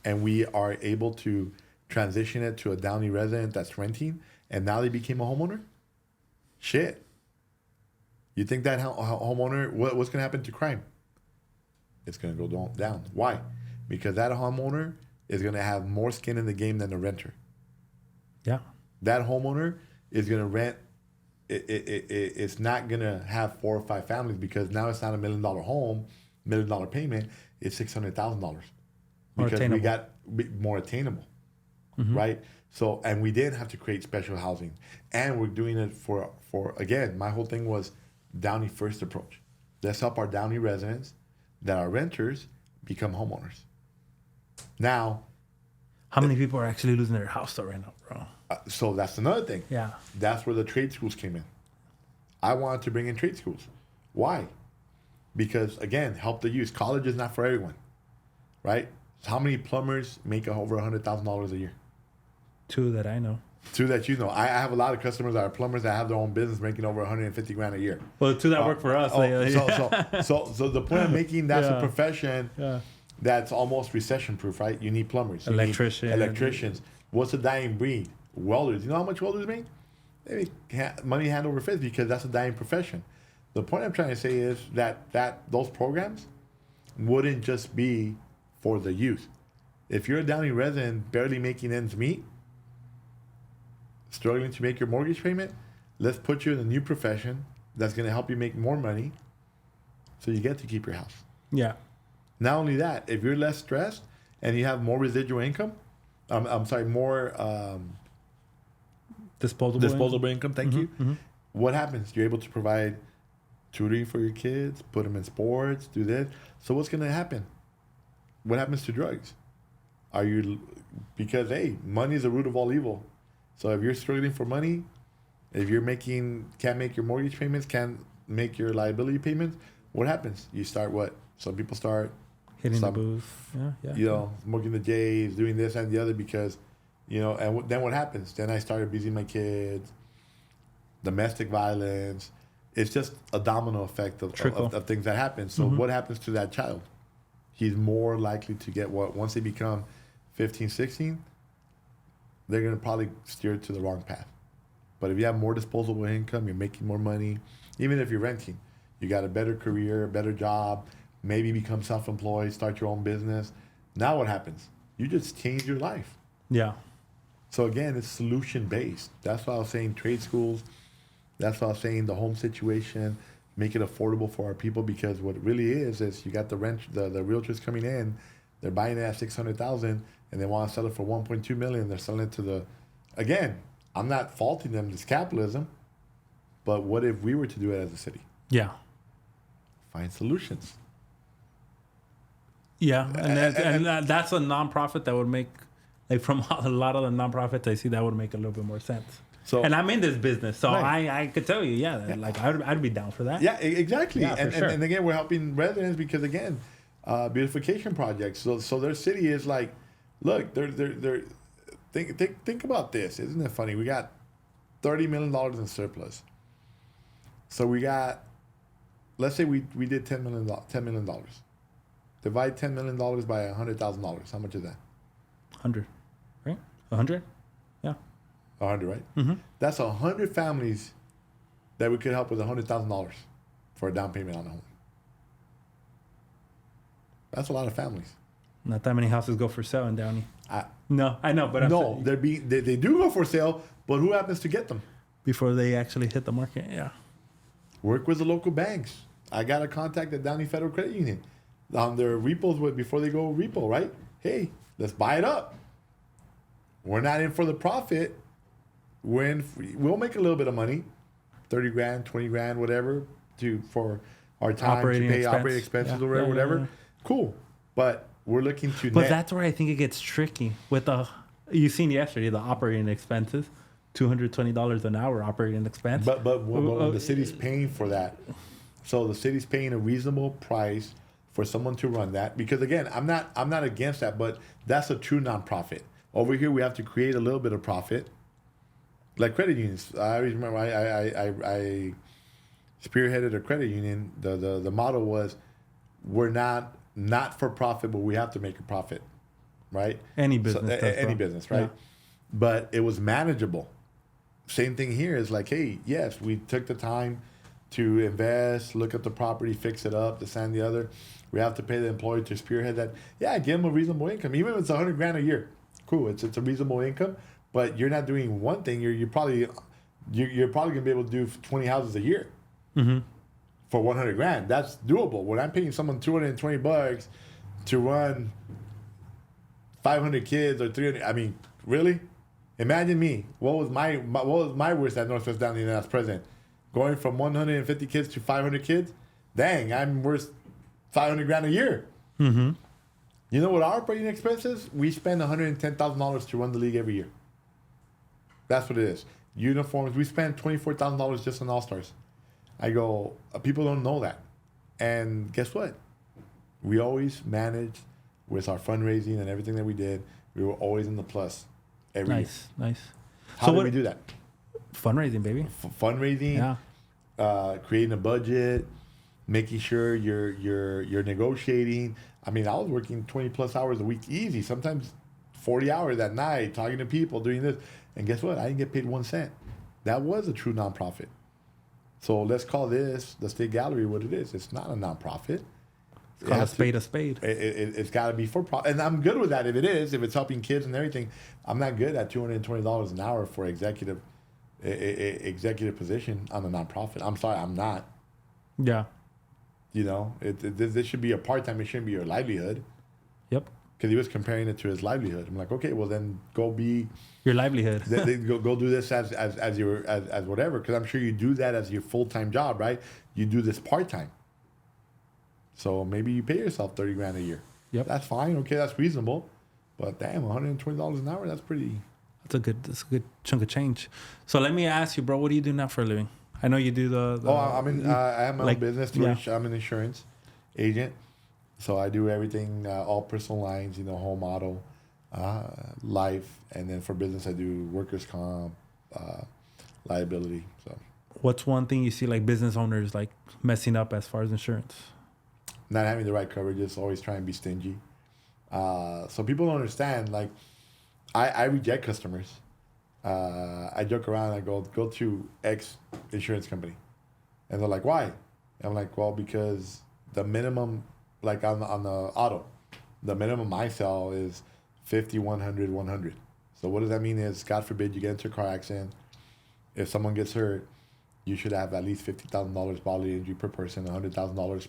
and we are able to transition it to a Downey resident that's renting, and now they became a homeowner? Shit. You think that homeowner, what's going to happen to crime? It's going to go down. Why? Because that homeowner is going to have more skin in the game than the renter. Yeah. That homeowner is going to rent. It's not going to have 4 or 5 families, because now it's not $1 million home, $1 million payment. It's $600,000 because we got more attainable, right? So, and we didn't have to create special housing, and we're doing it for again. My whole thing was Downey first approach. Let's help our Downey residents that are renters become homeowners. Now, how many people are actually losing their house though right now, bro? So that's another thing. Yeah. That's where the trade schools came in. I wanted to bring in trade schools. Why? Because, again, help the youth. College is not for everyone. right? How many plumbers make over $100,000 a year? 2 that I know. 2 that you know. I have a lot of customers that are plumbers that have their own business making over 150 grand a year. Well, the 2 that work for us. So the point I'm making, that's a profession Yeah. that's almost recession proof, right? You need plumbers. You need electricians. What's a dying breed? Welders. You know how much welders make? They make money hand over fist because that's a dying profession. The point I'm trying to say is that those programs wouldn't just be for the youth. If you're a Downey resident barely making ends meet, struggling to make your mortgage payment, let's put you in a new profession that's going to help you make more money so you get to keep your house. Yeah. Not only that, if you're less stressed and you have more residual income, more disposable income, thank you. Mm-hmm. What happens? You're able to provide tutoring for your kids, put them in sports, do this. So what's going to happen? What happens to drugs? Because, hey, money is the root of all evil. So if you're struggling for money, if you're can't make your mortgage payments, can't make your liability payments, what happens? You start what? Some people start hitting the booze. Yeah. Smoking the J's, doing this and the other because, and then what happens? Then I started abusing my kids, domestic violence. It's just a domino effect of things that happen. So what happens to that child? He's more likely to get what? Once they become 15, 16, they're going to probably steer to the wrong path. But if you have more disposable income, you're making more money, even if you're renting, you got a better career, a better job, maybe become self-employed, start your own business. Now what happens? You just change your life. Yeah. So again, it's solution-based. That's why I was saying trade schools. That's why I was saying the home situation, make it affordable for our people, because what it really is you got the realtors coming in, they're buying it at $600,000 and they want to sell it for $1.2 million. They're selling it to again, I'm not faulting them, it's capitalism, but what if we were to do it as a city? Yeah. Find solutions. Yeah, and that's a nonprofit that would make, like from a lot of the nonprofits I see, that would make a little bit more sense. So, and I'm in this business, so right. I could tell you, like I'd be down for that. Yeah, exactly. Yeah, and again, we're helping residents because again, beautification projects. So their city is like, look, they're think about this. Isn't it funny? We got $30 million in surplus. So we got, let's say we did $10 million. Divide $10 million by $100,000. How much is that? 100, right? 100? Yeah. 100, right? Mm-hmm. That's 100 families that we could help with $100,000 for a down payment on a home. That's a lot of families. Not that many houses go for sale in Downey. No, I know, but they do go for sale, but who happens to get them? Before they actually hit the market, yeah. Work with the local banks. I got a contact at Downey Federal Credit Union. On their repos before they go repo, right? Hey, let's buy it up. We're not in for the profit. We'll make a little bit of money, 30 grand, 20 grand, whatever, for our time to pay operating expenses or whatever. Yeah. Cool. But we're looking to But that's where I think it gets tricky with you seen yesterday, the operating expenses, $220 an hour operating expense. But when the city's paying for that, so the city's paying a reasonable price for someone to run that, because again, I'm not against that, but that's a true nonprofit. Over here, we have to create a little bit of profit, like credit unions. I always remember I spearheaded a credit union. The motto was, we're not for profit, but we have to make a profit, right? Any business, any business, right? Yeah. But it was manageable. Same thing here is like, hey, yes, we took the time to invest, look at the property, fix it up, this and the other. We have to pay the employee to spearhead that. Yeah, give them a reasonable income. Even if it's $100 grand a year, cool. It's a reasonable income, but you're not doing one thing. You're probably gonna be able to do 20 houses a year for 100 grand. That's doable. When I'm paying someone $220 to run 500 kids or 300, I mean, really? Imagine me. What was my worst at Northwest Downey as president? Going from 150 kids to 500 kids? Dang, I'm worth 500 grand a year. Mm-hmm. You know what our operating expenses? We spend $110,000 to run the league every year. That's what it is. Uniforms, we spend $24,000 just on All-Stars. I go, people don't know that. And guess what? We always manage with our fundraising and everything that we did, we were always in the plus every year. Nice. How did we do that? Fundraising, baby. Fundraising, creating a budget, making sure you're negotiating. I mean, I was working 20 plus hours a week easy, sometimes 40 hours at night, talking to people, doing this. And guess what? I didn't get paid 1 cent. That was a true nonprofit. So let's call this the State Gallery what it is. It's not a nonprofit. It's called a spade a spade. It's got to be for profit. And I'm good with that if it is, if it's helping kids and everything. I'm not good at $220 an hour for executive position on a nonprofit. I'm sorry, I'm not. Yeah. You know, this should be a part-time. It shouldn't be your livelihood. Yep. Because he was comparing it to his livelihood. I'm like, okay, well then go be your livelihood. go do this as whatever. Because I'm sure you do that as your full-time job, right? You do this part-time. So maybe you pay yourself $30,000 a year. Yep. That's fine. Okay, that's reasonable. But damn, $120 an hour, that's pretty. That's a good chunk of change. So let me ask you, bro, what do you do now for a living? I know you do the I have my own business. Yeah. I'm an insurance agent. So I do everything, all personal lines, home auto, life. And then for business, I do workers' comp, liability. So what's one thing you see like business owners like messing up as far as insurance? Not having the right coverages, always trying to be stingy. So people don't understand. Like, I reject customers. I joke around. I go to X insurance company, and they're like, "Why?" I'm like, "Well, because the minimum, like on the auto, the minimum I sell is 50, 100, 100. So what does that mean? Is God forbid you get into a car accident, if someone gets hurt, you should have at least $50,000 bodily injury per person, $100,000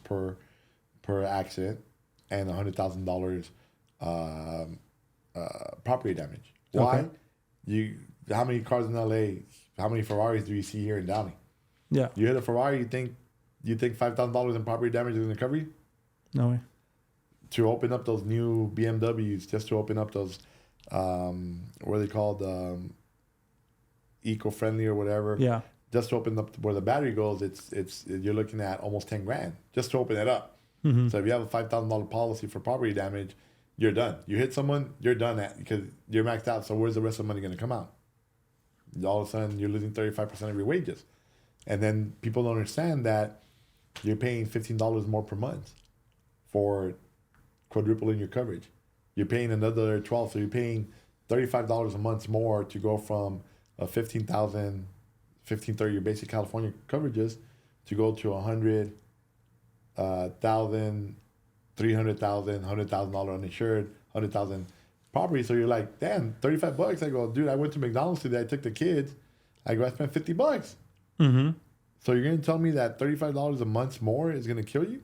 per accident, and $100,000 property damage. Why? Okay. How many cars in LA? How many Ferraris do you see here in Downey? Yeah. You hit a Ferrari, you think $5,000 in property damage is going to cover you? No way. To open up those new BMWs, just to open up those, what are they called, eco-friendly or whatever. Yeah. Just to open up where the battery goes, it's you're looking at almost $10,000 just to open it up. Mm-hmm. So if you have a $5,000 policy for property damage, you're done. You hit someone, you're done because you're maxed out. So where's the rest of the money going to come out? All of a sudden, you're losing 35% of your wages. And then people don't understand that you're paying $15 more per month for quadrupling your coverage. You're paying another $12, so you're paying $35 a month more to go from a $15,000, $1,530 your basic California coverages to go to $100,000, $300,000, $100,000 uninsured, $100,000 property. So you're like, damn, $35. I go, dude, I went to McDonald's today. I took the kids. I go, I spent $50. Mm-hmm. So you're going to tell me that $35 a month more is going to kill you?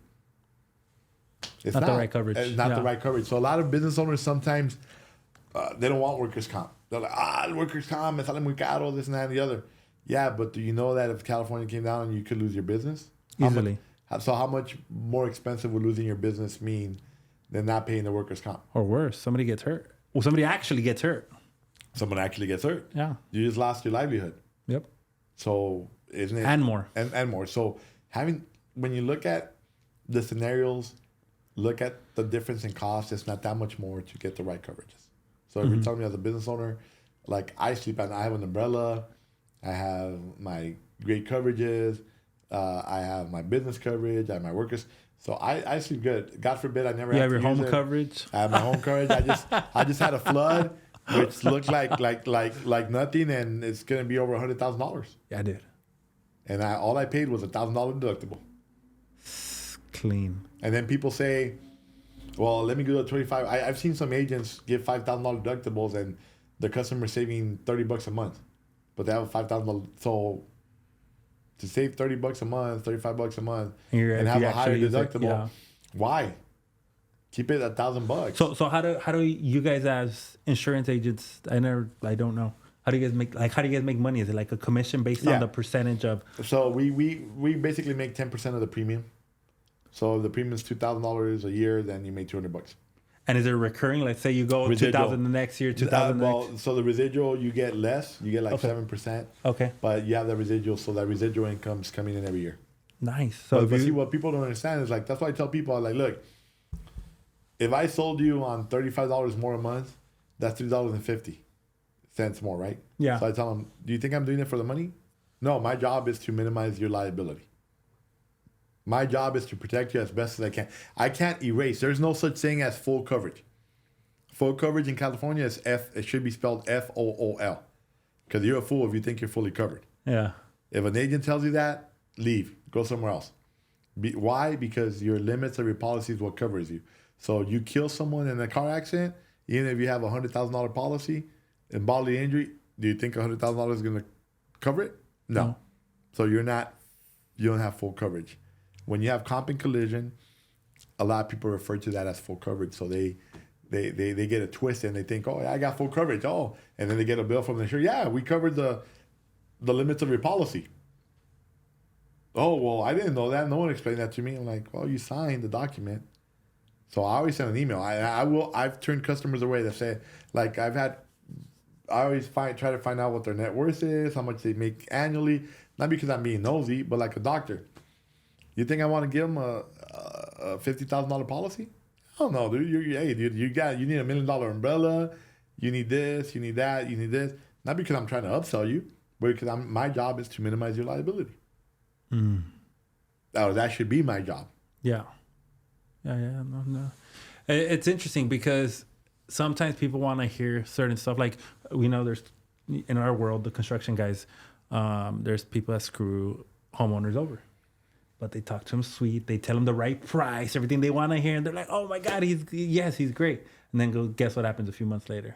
It's not the right coverage. It's not the right coverage. So a lot of business owners sometimes, they don't want workers' comp. They're like, workers' comp, me sale muy caro, this and that and the other. Yeah, but do you know that if California came down, you could lose your business? Easily. How much more expensive would losing your business mean than not paying the workers' comp? Or worse, somebody gets hurt. Well, somebody actually gets hurt. Someone actually gets hurt. Yeah. You just lost your livelihood. Yep. So isn't it? And more. And more. So when you look at the scenarios, look at the difference in cost, it's not that much more to get the right coverages. So if you're telling me as a business owner, like I have an umbrella, I have my great coverages, I have my business coverage, I have my workers. So I sleep good. God forbid I never have your to use home it. coverage. I have my home coverage. I just had a flood, which looked like nothing, and it's gonna be over $100,000. Yeah, I did. And all I paid was $1,000 deductible. Clean. And then people say, well, let me go to 25. I've seen some agents give $5,000 deductibles and the customer's saving $30 a month, but they have a $5,000. So to save $30 a month, $35 a month, and have a higher deductible, why? Keep it $1,000. So how do you guys as insurance agents? I don't know. How do you guys make money? Is it like a commission based on the percentage of? So we basically make 10% of the premium. So if the premium is $2,000 a year, then you make $200. And is it recurring? Let's say you go residual. 2,000 the next year, 2,000 next. So the residual you get less. You get like 7%. Okay. But you have the residual, so that residual income's coming in every year. Nice. So but see, what people don't understand is like that's why I tell people, I'm like, look, if I sold you on $35 more a month, that's $3.50 more, right? Yeah. So I tell them, do you think I'm doing it for the money? No, my job is to minimize your liability. My job is to protect you as best as I can. I can't erase. There's no such thing as full coverage. Full coverage in California is F. It should be spelled FOOL. Because you're a fool if you think you're fully covered. Yeah. If an agent tells you that, leave. Go somewhere else. Why? Because your limits of your policy is what covers you. So you kill someone in a car accident, even if you have a $100,000 policy and bodily injury, do you think $100,000 is going to cover it? No. So you don't have full coverage. When you have comp and collision, a lot of people refer to that as full coverage. So they get a twist and they think, oh, I got full coverage. Oh, and then they get a bill from the insurer. Yeah, we covered the limits of your policy. Oh, well, I didn't know that. No one explained that to me. I'm like, well, you signed the document. So I always send an email. I've turned customers away that say, like, I always try to find out what their net worth is, how much they make annually. Not because I'm being nosy, but like a doctor. You think I want to give them a $50,000 policy? Oh no, dude. You need $1 million umbrella. You need this. You need that. You need this. Not because I'm trying to upsell you, but because my job is to minimize your liability. That should be my job. Yeah. No. It's interesting because sometimes people want to hear certain stuff. Like, we know there's, in our world, the construction guys, there's people that screw homeowners over. But they talk to them sweet. They tell them the right price, everything they want to hear. And they're like, oh my God, he's great. And then guess what happens a few months later?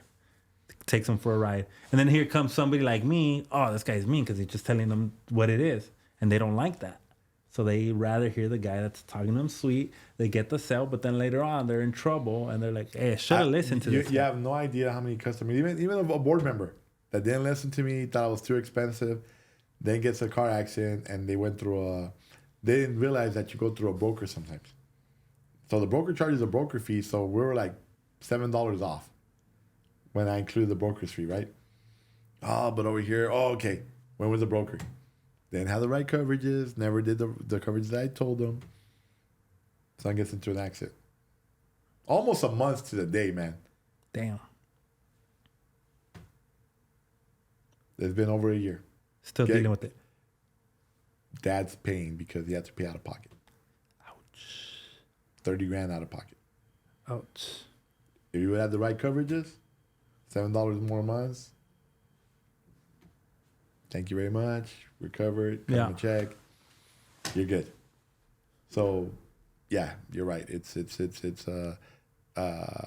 Takes them for a ride. And then here comes somebody like me. Oh, this guy's mean because he's just telling them what it is. And they don't like that. So they rather hear the guy that's talking to them sweet. They get the sale, but then later on they're in trouble. And they're like, hey, I should have listened to this. You have no idea how many customers, even a board member that didn't listen to me, thought it was too expensive, then gets a car accident and they went through they didn't realize that you go through a broker sometimes. So the broker charges a broker fee. So we were like $7 off when I included the broker's fee, right? Oh, but over here, okay. When was the broker? Didn't have the right coverages. Never did the coverage that I told them. Son gets into an accident. Almost a month to the day, man. Damn. It's been over a year. Still dealing with it. Dad's paying because he had to pay out of pocket. Ouch. 30 grand out of pocket. Ouch. If you would have the right coverages, $7 more a month. Thank you very much. We're covered. Cut him a check. You're good. So, yeah, you're right. It's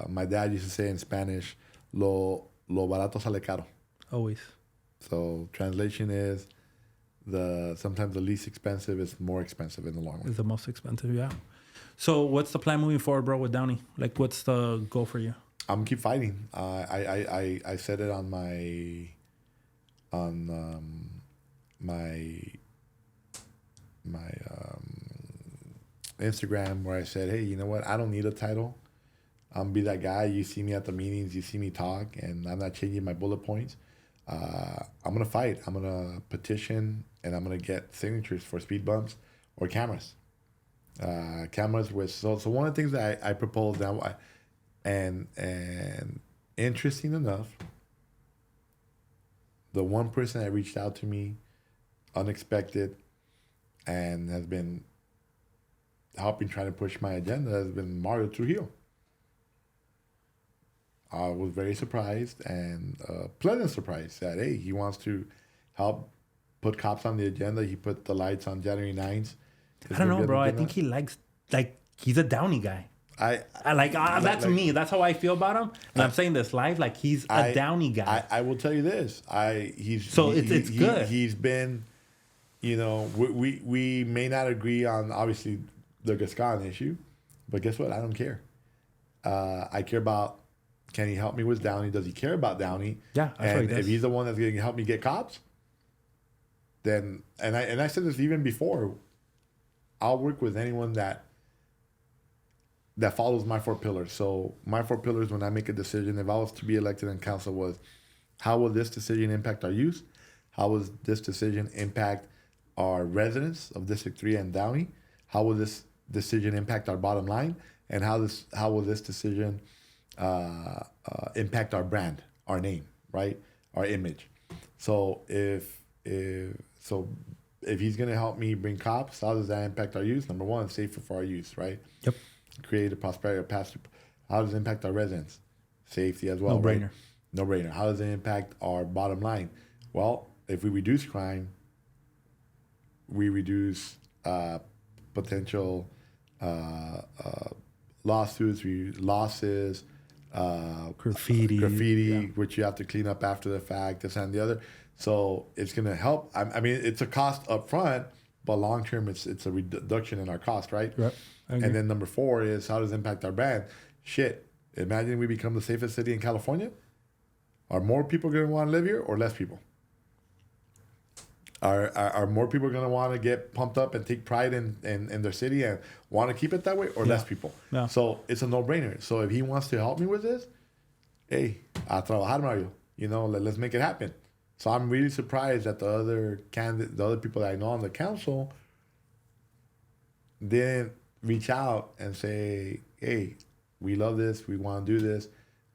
my dad used to say in Spanish, lo barato sale caro. Always. So translation is sometimes the least expensive is more expensive in the long run. It's the most expensive, yeah. So what's the plan moving forward, bro, with Downey? Like, what's the goal for you? I'm gonna keep fighting. I said it on my Instagram where I said, hey, you know what? I don't need a title. I'm gonna be that guy. You see me at the meetings, you see me talk, and I'm not changing my bullet points. I'm gonna fight. I'm gonna petition, and I'm gonna get signatures for speed bumps or cameras. Cameras with so one of the things that I proposed now, and interesting enough, the one person that reached out to me, unexpected, and has been helping trying to push my agenda has been Mario Trujillo. I was very surprised and pleasant surprised that, hey, he wants to help put cops on the agenda. He put the lights on January 9th. I don't know, bro. I think he likes, he's a Downey guy. That's me. That's how I feel about him. And I'm saying this live, like he's a Downey guy. I will tell you this. It's good. He's been, we may not agree on obviously the Gascon issue, but guess what? I don't care. I care about, can he help me with Downey? Does he care about Downey? Yeah, and if he's the one that's going to help me get cops, then and I said this even before, I'll work with anyone that follows my 4 pillars. So my 4 pillars, when I make a decision, if I was to be elected in council, was how will this decision impact our youth? How will this decision impact our residents of District 3 and Downey? How will this decision impact our bottom line? and how will this decision impact our brand, our name, right, our image. So if he's gonna help me bring cops, how does that impact our youth? Number one, safer for our youth, right? Yep. Create a prosperity path. How does it impact our residents? Safety as well. No brainer. Right? No brainer. How does it impact our bottom line? Well, if we reduce crime, we reduce potential lawsuits, losses, graffiti, which you have to clean up after the fact, this and the other. So it's going to help. I mean, it's a cost up front, but long term, it's a reduction in our cost, right? Right. And then number 4 is how does it impact our brand? Shit, imagine we become the safest city in California. Are more people going to want to live here or less people? Are more people going to want to get pumped up and take pride in their city and want to keep it that way or less people? Yeah. So it's a no-brainer. So if he wants to help me with this, hey, a trabajar, Mario. You know, let's make it happen. So I'm really surprised that the other people that I know on the council didn't reach out and say, hey, we love this, we want to do this,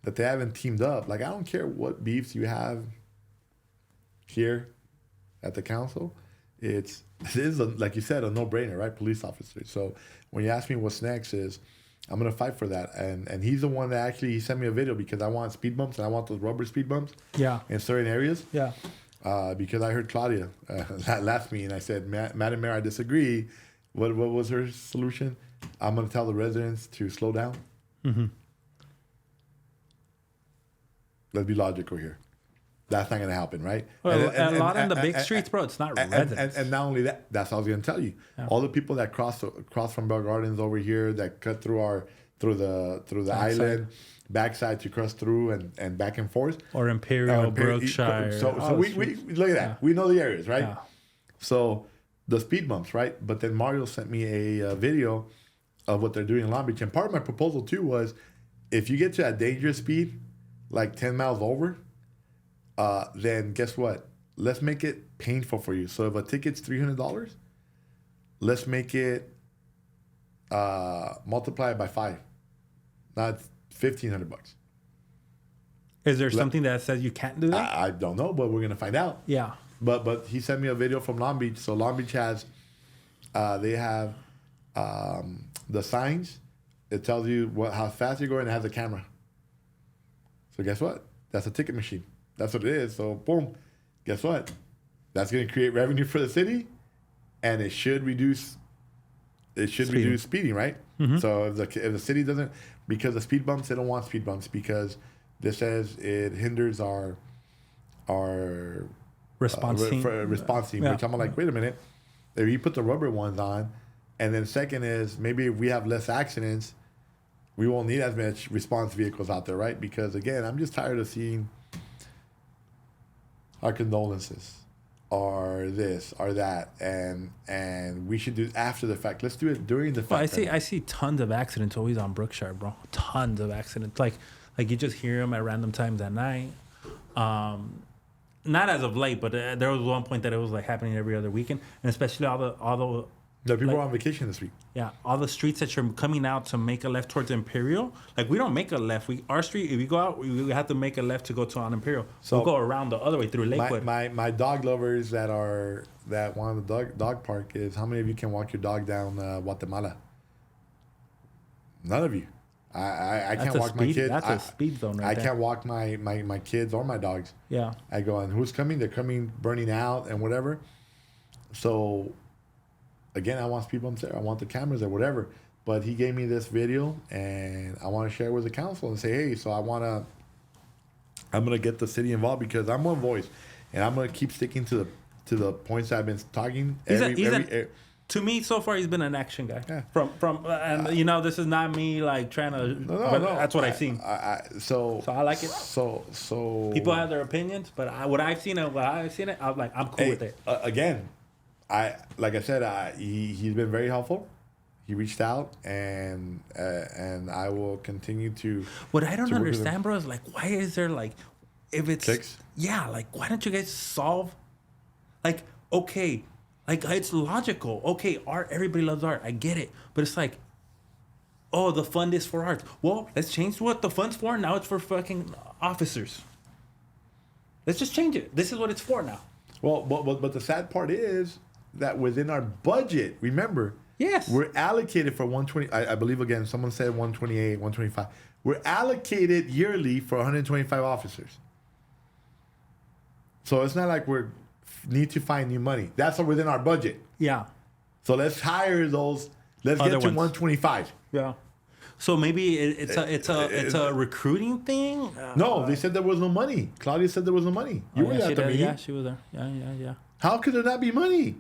that they haven't teamed up. Like, I don't care what beefs you have here at the council. It is, like you said, a no-brainer, right? Police officers. So when you ask me what's next is, I'm going to fight for that. And he's the one that actually he sent me a video because I want speed bumps and I want those rubber speed bumps in certain areas. Yeah. Because I heard Claudia last meeting. I said, Madam Mayor, I disagree. What was her solution? I'm going to tell the residents to slow down. Mm-hmm. Let's be logical here. That's not going to happen, right? Well, and a lot in the big streets, bro, it's not residents. And not only that, that's what I was going to tell you. Yeah. All the people that cross from Bell Gardens over here, that cut through the island, backside to cross through and back and forth. Or Imperial, Brookshire. So we look at that. Yeah. We know the areas, right? Yeah. So the speed bumps, right? But then Mario sent me a video of what they're doing in Long Beach. And part of my proposal, too, was if you get to a dangerous speed, like 10 miles over, then guess what? Let's make it painful for you. So if a ticket's $300, let's make it multiply it by 5. Not $1,500. Is there something that says you can't do that? I don't know, but we're gonna find out. Yeah. But he sent me a video from Long Beach. So Long Beach has, they have the signs. It tells you how fast you're going. And it has a camera. So guess what? That's a ticket machine. That's what it is. So boom, guess what? That's going to create revenue for the city, and it should reduce. It should reduce speeding, right? Mm-hmm. So if the city doesn't, because of speed bumps, they don't want speed bumps because this says it hinders our response team. Which I'm like, wait a minute. If you put the rubber ones on, and then second is maybe if we have less accidents, we won't need as much response vehicles out there, right? Because again, I'm just tired of seeing our condolences or this or that, and we should do it after the fact. Let's do it during the fact. Well, I see tons of accidents always on Brookshire, bro. Tons of accidents. Like you just hear them at random times at night. Not as of late, but there was one point that it was like happening every other weekend, and especially all the people are on vacation this week. Yeah, all the streets that you're coming out to make a left towards Imperial, like we don't make a left. Our street, if we go out, we have to make a left to go to on Imperial. So we'll go around the other way through Lakewood. My dog lovers that want the dog park is how many of you can walk your dog down Guatemala? None of you. I can't walk my kids. That's a speed zone right there. I can't walk my kids or my dogs. Yeah. I go, and who's coming? They're coming burning out and whatever. So again, I want speed bumps there. I want the cameras there, whatever. But he gave me this video, and I want to share it with the council and say, hey, so I'm going to get the city involved because I'm one voice, and I'm going to keep sticking to the points I've been talking. To me, so far, he's been an action guy. Yeah. And this is not me like trying to. No. That's what I've seen. So I like it. So people have their opinions, but what I've seen I'm cool with it. Again, like I said, he's been very helpful. He reached out, and I will continue to. What I don't understand, bro, is like, why is there like, if it's Six? Yeah, like why don't you guys solve, like, okay. Like, it's logical. Okay, art, everybody loves art. I get it. But it's like, oh, the fund is for arts. Well, let's change what the fund's for. Now it's for fucking officers. Let's just change it. This is what it's for now. Well, but the sad part is that within our budget, remember, Yes. we're allocated for 120. I believe again, someone said 128, 125. We're allocated yearly for 125 officers. So it's not like we need to find new money. That's within our budget. Yeah. So let's hire those. Let's Other get to ones. 125. Yeah. So maybe it's a recruiting thing. No, they said there was no money. Claudia said there was no money. You were at the meeting. Yeah, she was there. Yeah. How could there not be money?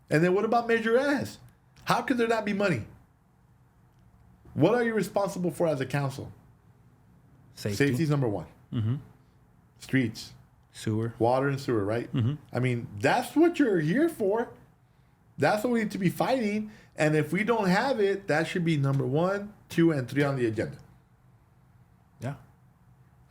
And then what about Major S? How could there not be money? What are you responsible for as a council? Safety's number one. Mm-hmm. Streets, Sewer. water and sewer, right? Mm-hmm. I mean, that's what you're here for. That's what we need to be fighting. And if we don't have it, that should be number 1, 2, and 3 on the agenda. Yeah.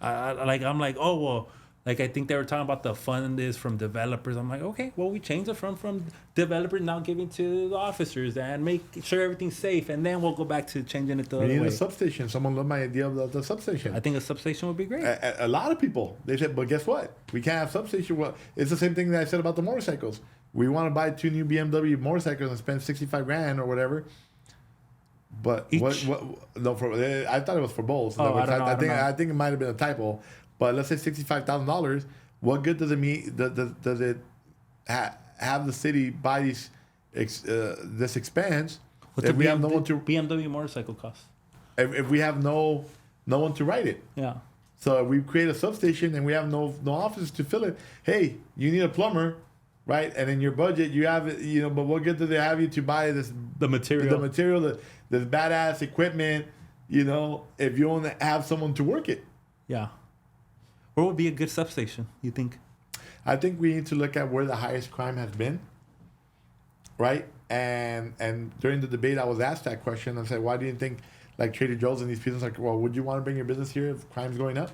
I'm like, oh, well, like I think they were talking about the fund is from developers. I'm like, okay, well, we changed it from developers now giving to the officers and make sure everything's safe. And then we'll go back to changing it the We other need way. a substation. Someone loved my idea of the substation. I think a substation would be great. A lot of people, they said, but guess what? We can't have substation. Well, it's the same thing that I said about the motorcycles. We want to buy 2 new BMW motorcycles and spend 65 grand or whatever. But Each? I thought it was for both. Oh, I don't know, I don't know. I think it might have been a typo. But let's say $65,000. What good does it mean? Does it have the city buy these this expense What's if a we have no one to BMW motorcycle cost? if we have no one to write it? Yeah. So if we create a substation and we have no offices to fill it. Hey, you need a plumber, right? And in your budget you have it, but what good do they have you to buy this The material. this badass equipment, if you only have someone to work it? Yeah. Where would be a good substation, you think? I think we need to look at where the highest crime has been, right? And during the debate, I was asked that question. I said, why do you think, like Trader Joe's and these people, like, well, would you want to bring your business here if crime's going up?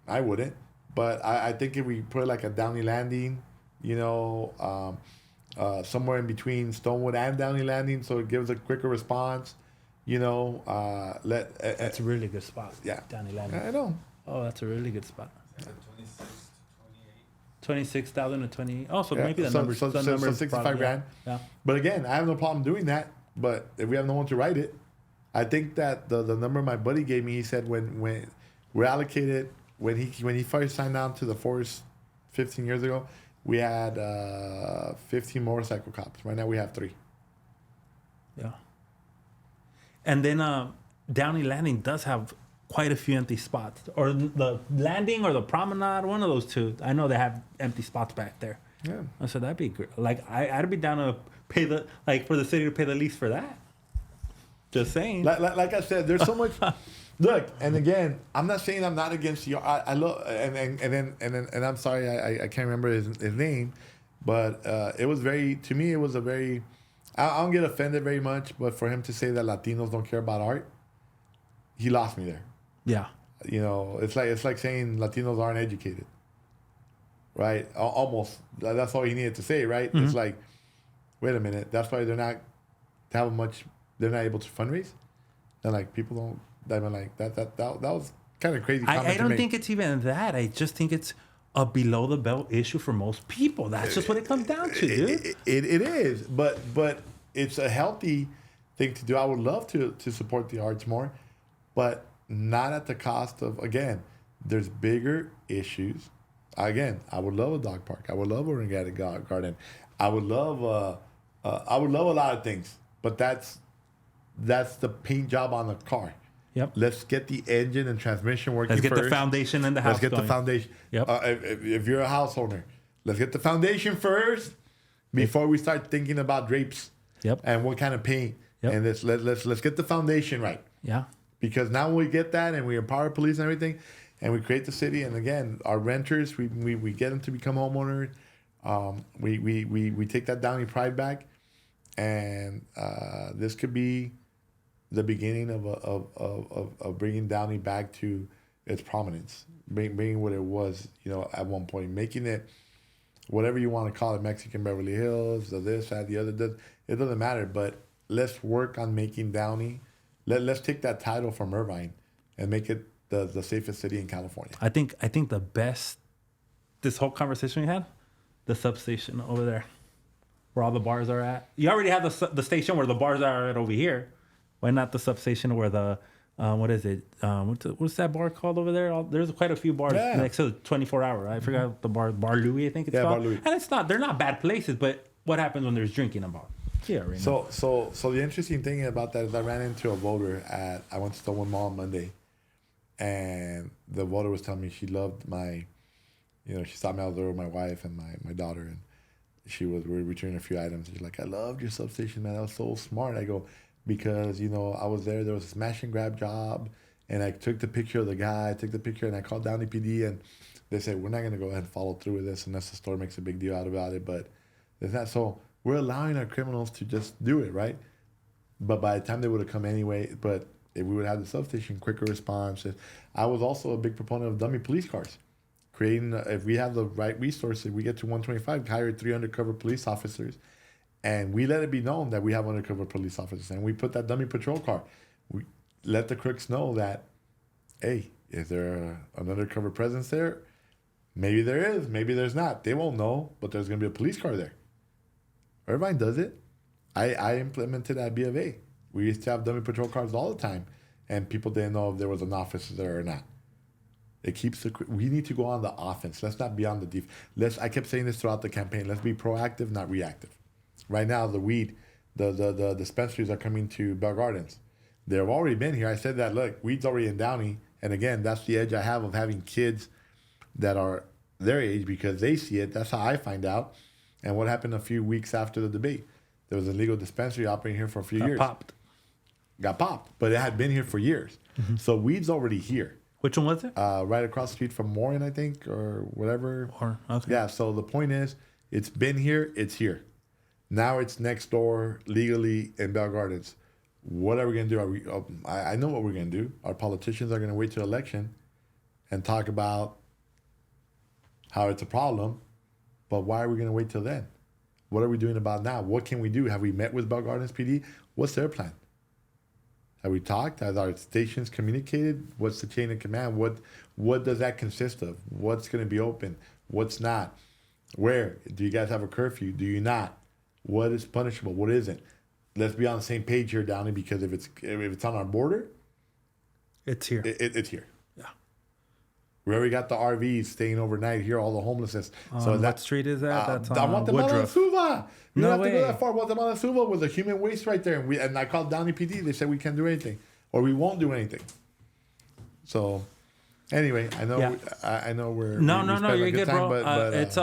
I wouldn't. But I think if we put like a Downey Landing, somewhere in between Stonewood and Downey Landing, so it gives a quicker response, That's a really good spot. Yeah. Downey Landing. I know. Oh, that's a really good spot. 26 to 28. 26,000 to 20. Oh, so Yeah, maybe the so- number. so- the so number 65 probably, grand. Yeah. But again, I have no problem doing that. But if we have no one to write it, I think that the number my buddy gave me, he said when we're allocated, when he first signed on to the force 15 years ago, we had 15 motorcycle cops. Right now we have 3. Yeah. And then Downey Landing does have quite a few empty spots. Or the landing or the promenade, one of those two. I know they have empty spots back there. Yeah. So that'd be great. Like, I'd be down to pay for the city to pay the lease for that. Just saying. Like I said, there's so much. Look, and again, I'm not saying I'm not against you. I love, and I'm sorry, I can't remember his name, but it was to me, it was a very, I don't get offended very much, but for him to say that Latinos don't care about art, he lost me there. Yeah. It's like saying Latinos aren't educated, right? Almost. That's all he needed to say, right? Mm-hmm. It's like, wait a minute, that's why they're not able to fundraise. And like people don't. I mean, like that was kind of crazy. I don't think it's even that. I just think it's a below the belt issue for most people. That's just what it comes down to, dude. It is, but it's a healthy thing to do. I would love to support the arts more, but not at the cost of, again, there's bigger issues. Again, I would love a dog park. I would love a organic garden. I would love a lot of things, but that's the paint job on the car. Yep. Let's get the engine and transmission working Let's get first. the foundation and the house Let's get going. the foundation. Yep. If you're a house owner, let's get the foundation first before we start thinking about drapes. Yep. And what kind of paint. Yep. And let's get the foundation right. Yeah. Because now when we get that and we empower police and everything, and we create the city, and again, our renters, we get them to become homeowners. We take that Downey pride back, and this could be the beginning of bringing Downey back to its prominence, bringing what it was, at one point, making it whatever you want to call it, Mexican Beverly Hills, the this, that, the other. It doesn't matter, but let's work on making Downey. Let's take that title from Irvine and make it the safest city in California. I think the best, this whole conversation we had, the substation over there, where all the bars are at. You already have the station where the bars are at over here. Why not the substation where the what is it? What's that bar called over there? There's quite a few bars next to the 24-hour. I forgot the bar Louis, I think it's called. Bar Louis. And they're not bad places, but what happens when there's drinking involved? Yeah, right. So the interesting thing about that is I ran into a voter I went to Stonewood Mall on Monday, and the voter was telling me she loved my, she saw me out there with my wife and my daughter, and we were returning a few items. She's like, I loved your substation, man. That was so smart. I go, because, I was there was a smash and grab job, and I took the picture of the guy, and I called Downey PD, and they said, we're not going to go ahead and follow through with this unless the store makes a big deal out about it, but it's not. So we're allowing our criminals to just do it, right? But by the time they would have come anyway, but if we would have the substation, quicker response. I was also a big proponent of dummy police cars. If we have the right resources, we get to 125, hire 3 undercover police officers, and we let it be known that we have undercover police officers, and we put that dummy patrol car. We let the crooks know that, hey, is there an undercover presence there? Maybe there is, maybe there's not. They won't know, but there's going to be a police car there. Irvine does it. I implemented at B of A. We used to have dummy patrol cars all the time, and people didn't know if there was an officer there or not. It keeps we need to go on the offense. Let's not be on the defense. I kept saying this throughout the campaign. Let's be proactive, not reactive. Right now, the dispensaries are coming to Bell Gardens. They've already been here. I said that, look, weed's already in Downey. And again, that's the edge I have of having kids that are their age because they see it. That's how I find out. And what happened a few weeks after the debate? There was a legal dispensary operating here for a few years. Got popped. But it had been here for years. Mm-hmm. So weed's already here. Which one was it? Right across the street from Morin, I think, or whatever. Okay. Yeah, so the point is, it's been here, it's here. Now it's next door legally in Bell Gardens. What are we going to do? I know what we're going to do. Our politicians are going to wait till election and talk about how it's a problem. But why are we going to wait till then? What are we doing about now? What can we do? Have we met with Bell Gardens PD? What's their plan? Have we talked? Has our stations communicated? What's the chain of command? What does that consist of? What's going to be open? What's not? Where? Do you guys have a curfew? Do you not? What is punishable? What isn't? Let's be on the same page here, Downey, because if it's on our border, it's here. It's here. Yeah. We already got the RVs staying overnight here, all the homelessness. So what street is that? That's on Guatemala Suva. You don't have to go that far. far. Guatemala Suva was a human waste right there. And I called Downey PD. They said we can't do anything. Or we won't do anything. So, anyway, I know I know we're... No, you're good, time, bro. but it's...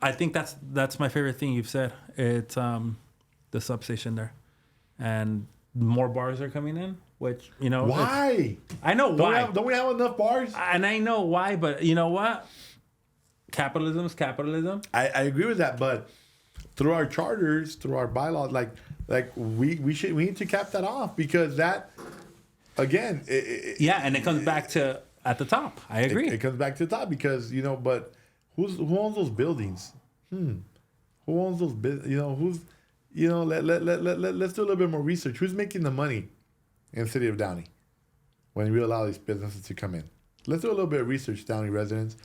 I think that's my favorite thing you've said. It's the substation there. And more bars are coming in, which, why? I know why. Don't we have enough bars? And I know why, but you know what? Capitalism is capitalism. I agree with that, but through our charters, through our bylaws, we need to cap that off because that, again... and it comes back to at the top. I agree. It comes back to the top because, but who owns those buildings? Who owns those buildings? Let's do a little bit more research. Who's making the money in the city of Downey when we allow these businesses to come in? Let's do a little bit of research, Downey residents.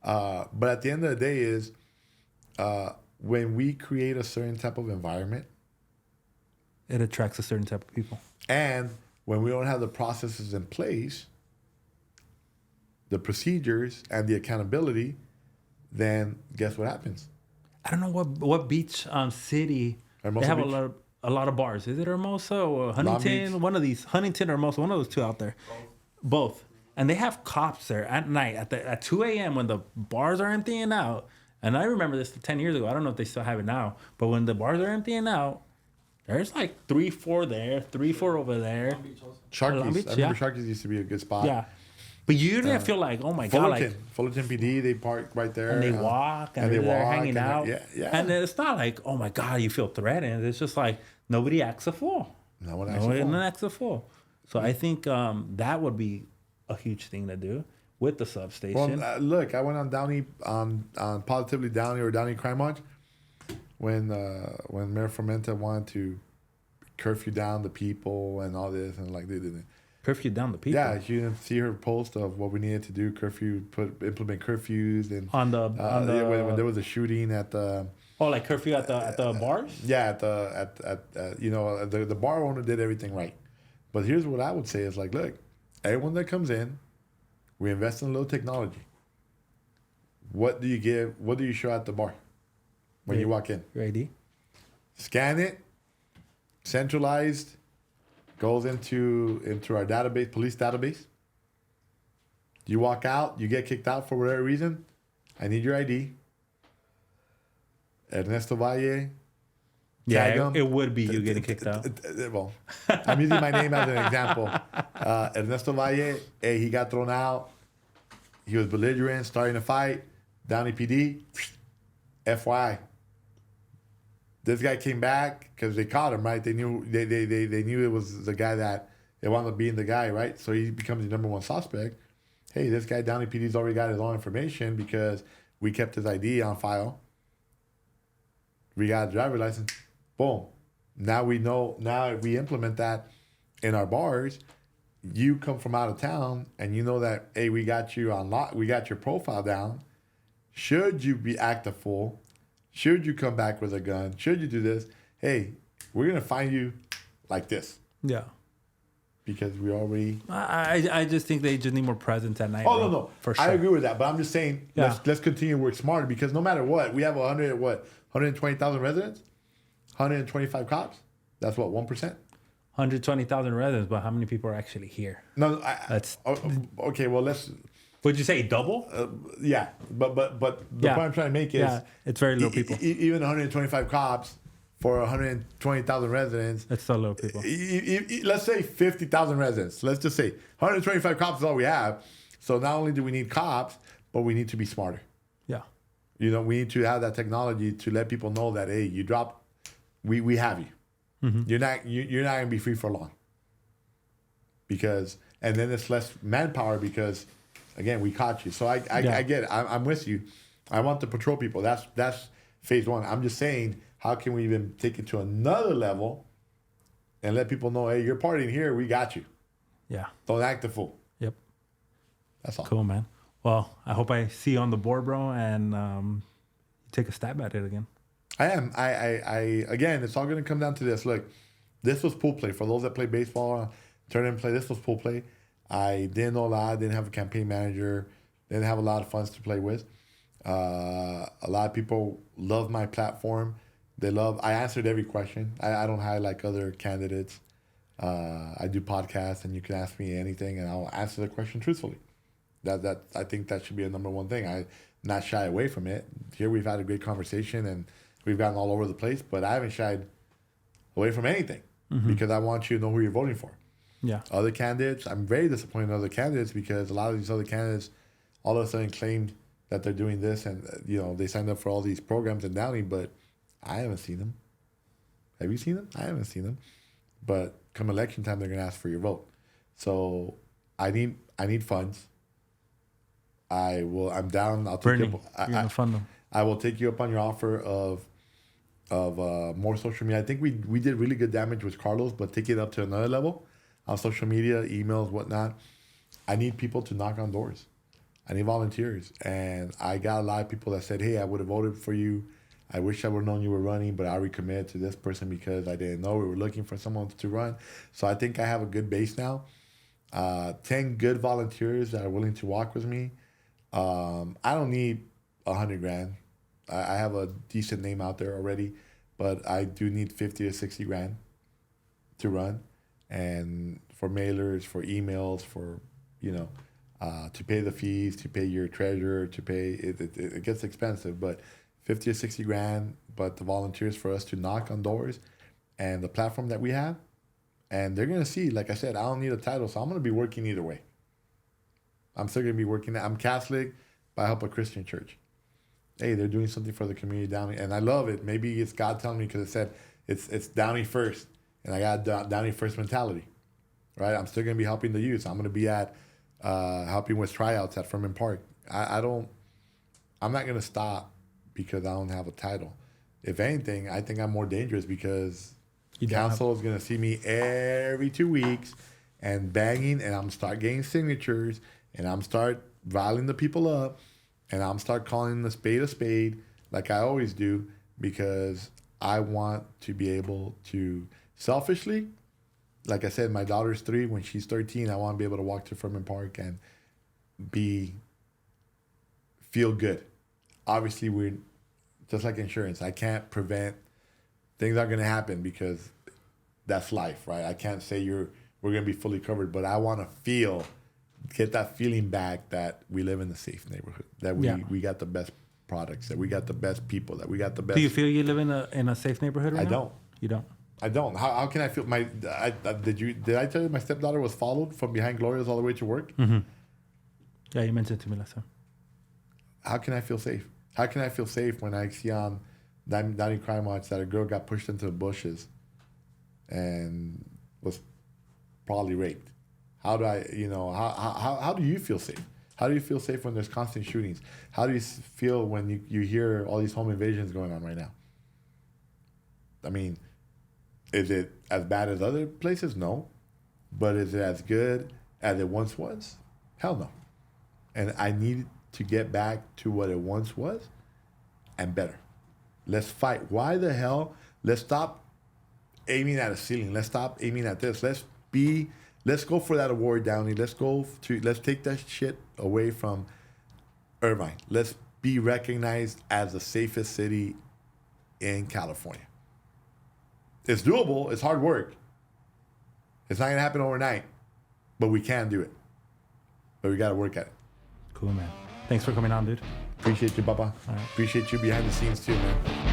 But at the end of the day is when we create a certain type of environment, it attracts a certain type of people. And when we don't have the processes in place, the procedures and the accountability, then guess what happens? I don't know what beach city they have beach? a lot of bars. Is it Hermosa or Huntington? One of these, Huntington or Hermosa, one of those two out there. Both. And they have cops there at night at 2 a.m. when the bars are emptying out. And I remember this 10 years ago. I don't know if they still have it now. But when the bars are emptying out, there's like 3-4 there, 3-4 over there. Sharky's. I remember Sharky's used to be a good spot. Yeah. But you didn't feel like, oh my God. Fullerton PD, they park right there. And they walk, and they're hanging out. Yeah. And it's not like, oh my God, you feel threatened. It's just like nobody acts a fool. No one acts a fool. So I think that would be a huge thing to do with the substation. Well, look, I went on Downey, on Positively Downey or Downey Crime Watch when Mayor Fermenta wanted to curfew down the people and all this, and like they didn't. Curfew down the people. Yeah, you didn't see her post of what we needed to do, implement curfews, and On the yeah, when there was a shooting at the like curfew at the bars. yeah at you know the bar owner did everything right, but here's what I would say is like, look, everyone that comes in, we invest in a little technology. What do you give? What do you show at the bar when you walk in? Your ID. Scan it, centralized, goes into our database, police database. You walk out, you get kicked out for whatever reason. I need your ID. Ernesto Valle. Yeah, it would be you getting kicked out. Well, I'm using my name as an example. Ernesto Valle, hey, he got thrown out. He was belligerent, starting a fight. Downey PD, FYI. This guy came back because they caught him, right? They knew they knew it was the guy that they wound up being the guy, right? So he becomes the number one suspect. Hey, this guy Downey PD's already got his own information because we kept his ID on file. We got a driver's license. Boom. Now we know. Now if we implement that in our bars, you come from out of town and you know that, hey, we got you on lock. We got your profile down. Should you be active full? Should you come back with a gun? Should you do this? Hey, we're gonna find you like this. Yeah. Because we already. I just think they just need more presence at night. Oh no, for sure. I agree with that, but I'm just saying Yeah. let's continue to work smarter because no matter what, we have 120,000 residents, 125 cops. That's what 1%. 120,000 residents, but how many people are actually here? No, That's okay. Well, let's. Would you say double? Yeah, but the Yeah. point I'm trying to make is it's very little people. Even 125 cops for 120,000 residents. It's still little people. Let's say 50,000 residents. Let's just say 125 cops is all we have. So not only do we need cops, but we need to be smarter. Yeah. You know, we need to have that technology to let people know that, hey, you drop, we have you. Mm-hmm. You're not gonna be free for long. And then it's less manpower because, again, we caught you. So I get it. I'm with you. I want the patrol people. That's phase one. I'm just saying, how can we even take it to another level and let people know, hey, you're partying here, we got you. Yeah. Don't act the fool. Yep. That's all. Cool, man. Well, I hope I see you on the board, bro, and you take a stab at it again. I am. I again, it's all going to come down to this. Look, this was pool play. For those that play baseball, tournament play, this was pool play. I didn't know a lot. Didn't have a campaign manager. Didn't have a lot of funds to play with. A lot of people love my platform. I answered every question. I don't hide like other candidates. I do podcasts, and you can ask me anything, and I'll answer the question truthfully. That I think that should be a number one thing. I not shy away from it. Here we've had a great conversation, and we've gotten all over the place, but I haven't shied away from anything because I want you to know who you're voting for. Yeah. Other candidates, I'm very disappointed in other candidates because a lot of these other candidates all of a sudden claimed that they're doing this and, they signed up for all these programs in Downey, but I haven't seen them. Have you seen them? I haven't seen them. But come election time, they're going to ask for your vote. So I need funds. I'm down. I'll take Bernie, you up. you're gonna fund them. I will take you up on your offer of more social media. I think we did really good damage with Carlos, but take it up to another level on social media, emails, whatnot. I need people to knock on doors. I need volunteers. And I got a lot of people that said, hey, I would have voted for you. I wish I would have known you were running, but I recommitted to this person because I didn't know we were looking for someone to run. So I think I have a good base now. 10 good volunteers that are willing to walk with me. I don't need $100,000. I have a decent name out there already, but I do need 50 to 60 grand to run, and for mailers, for emails, for to pay the fees, to pay your treasurer, to pay it gets expensive, but 50 to 60 grand. But the volunteers for us to knock on doors, and the platform that we have, and they're gonna see. Like I said, I don't need a title, so I'm gonna be working either way. I'm still going to be working. I'm Catholic, but I help a Christian church. Hey, they're doing something for the community Downey, and I love it. Maybe it's God telling me because it said it's Downey first, and I got Downey first mentality, right? I'm still going to be helping the youth. I'm going to be at helping with tryouts at Furman Park. I'm not going to stop because I don't have a title. If anything, I think I'm more dangerous because You don't Council is going to see me every 2 weeks and banging, and I'm start getting signatures, and I'm start riling the people up, and I'm start calling the spade a spade like I always do, because I want to be able to selfishly, like I said, my daughter's 3. When she's 13, I want to be able to walk to Furman Park and feel good. Obviously, we're just like insurance. I can't prevent things are going to happen because that's life, right? I can't say we're going to be fully covered, but I want to get that feeling back that we live in a safe neighborhood, that we got the best products, that we got the best people, that we got the best. Do you feel you live in a safe neighborhood right now? I don't. You don't? I don't. How can I feel? Did I tell you my stepdaughter was followed from behind Gloria's all the way to work? Mm-hmm. Yeah, you mentioned it to me last time. How can I feel safe? How can I feel safe when I see on Downey Crime Watch that a girl got pushed into the bushes and was probably raped? How do I, how do you feel safe? How do you feel safe when there's constant shootings? How do you feel when you hear all these home invasions going on right now? I mean, is it as bad as other places? No. But is it as good as it once was? Hell no. And I need to get back to what it once was and better. Let's fight. Why the hell? Let's stop aiming at a ceiling. Let's stop aiming at this. Let's go for that award, Downey. Let's take that shit away from Irvine. Let's be recognized as the safest city in California. It's doable. It's hard work. It's not going to happen overnight, but we can do it. But we got to work at it. Cool, man. Thanks for coming on, dude. Appreciate you, Papa. All right. Appreciate you behind the scenes too, man.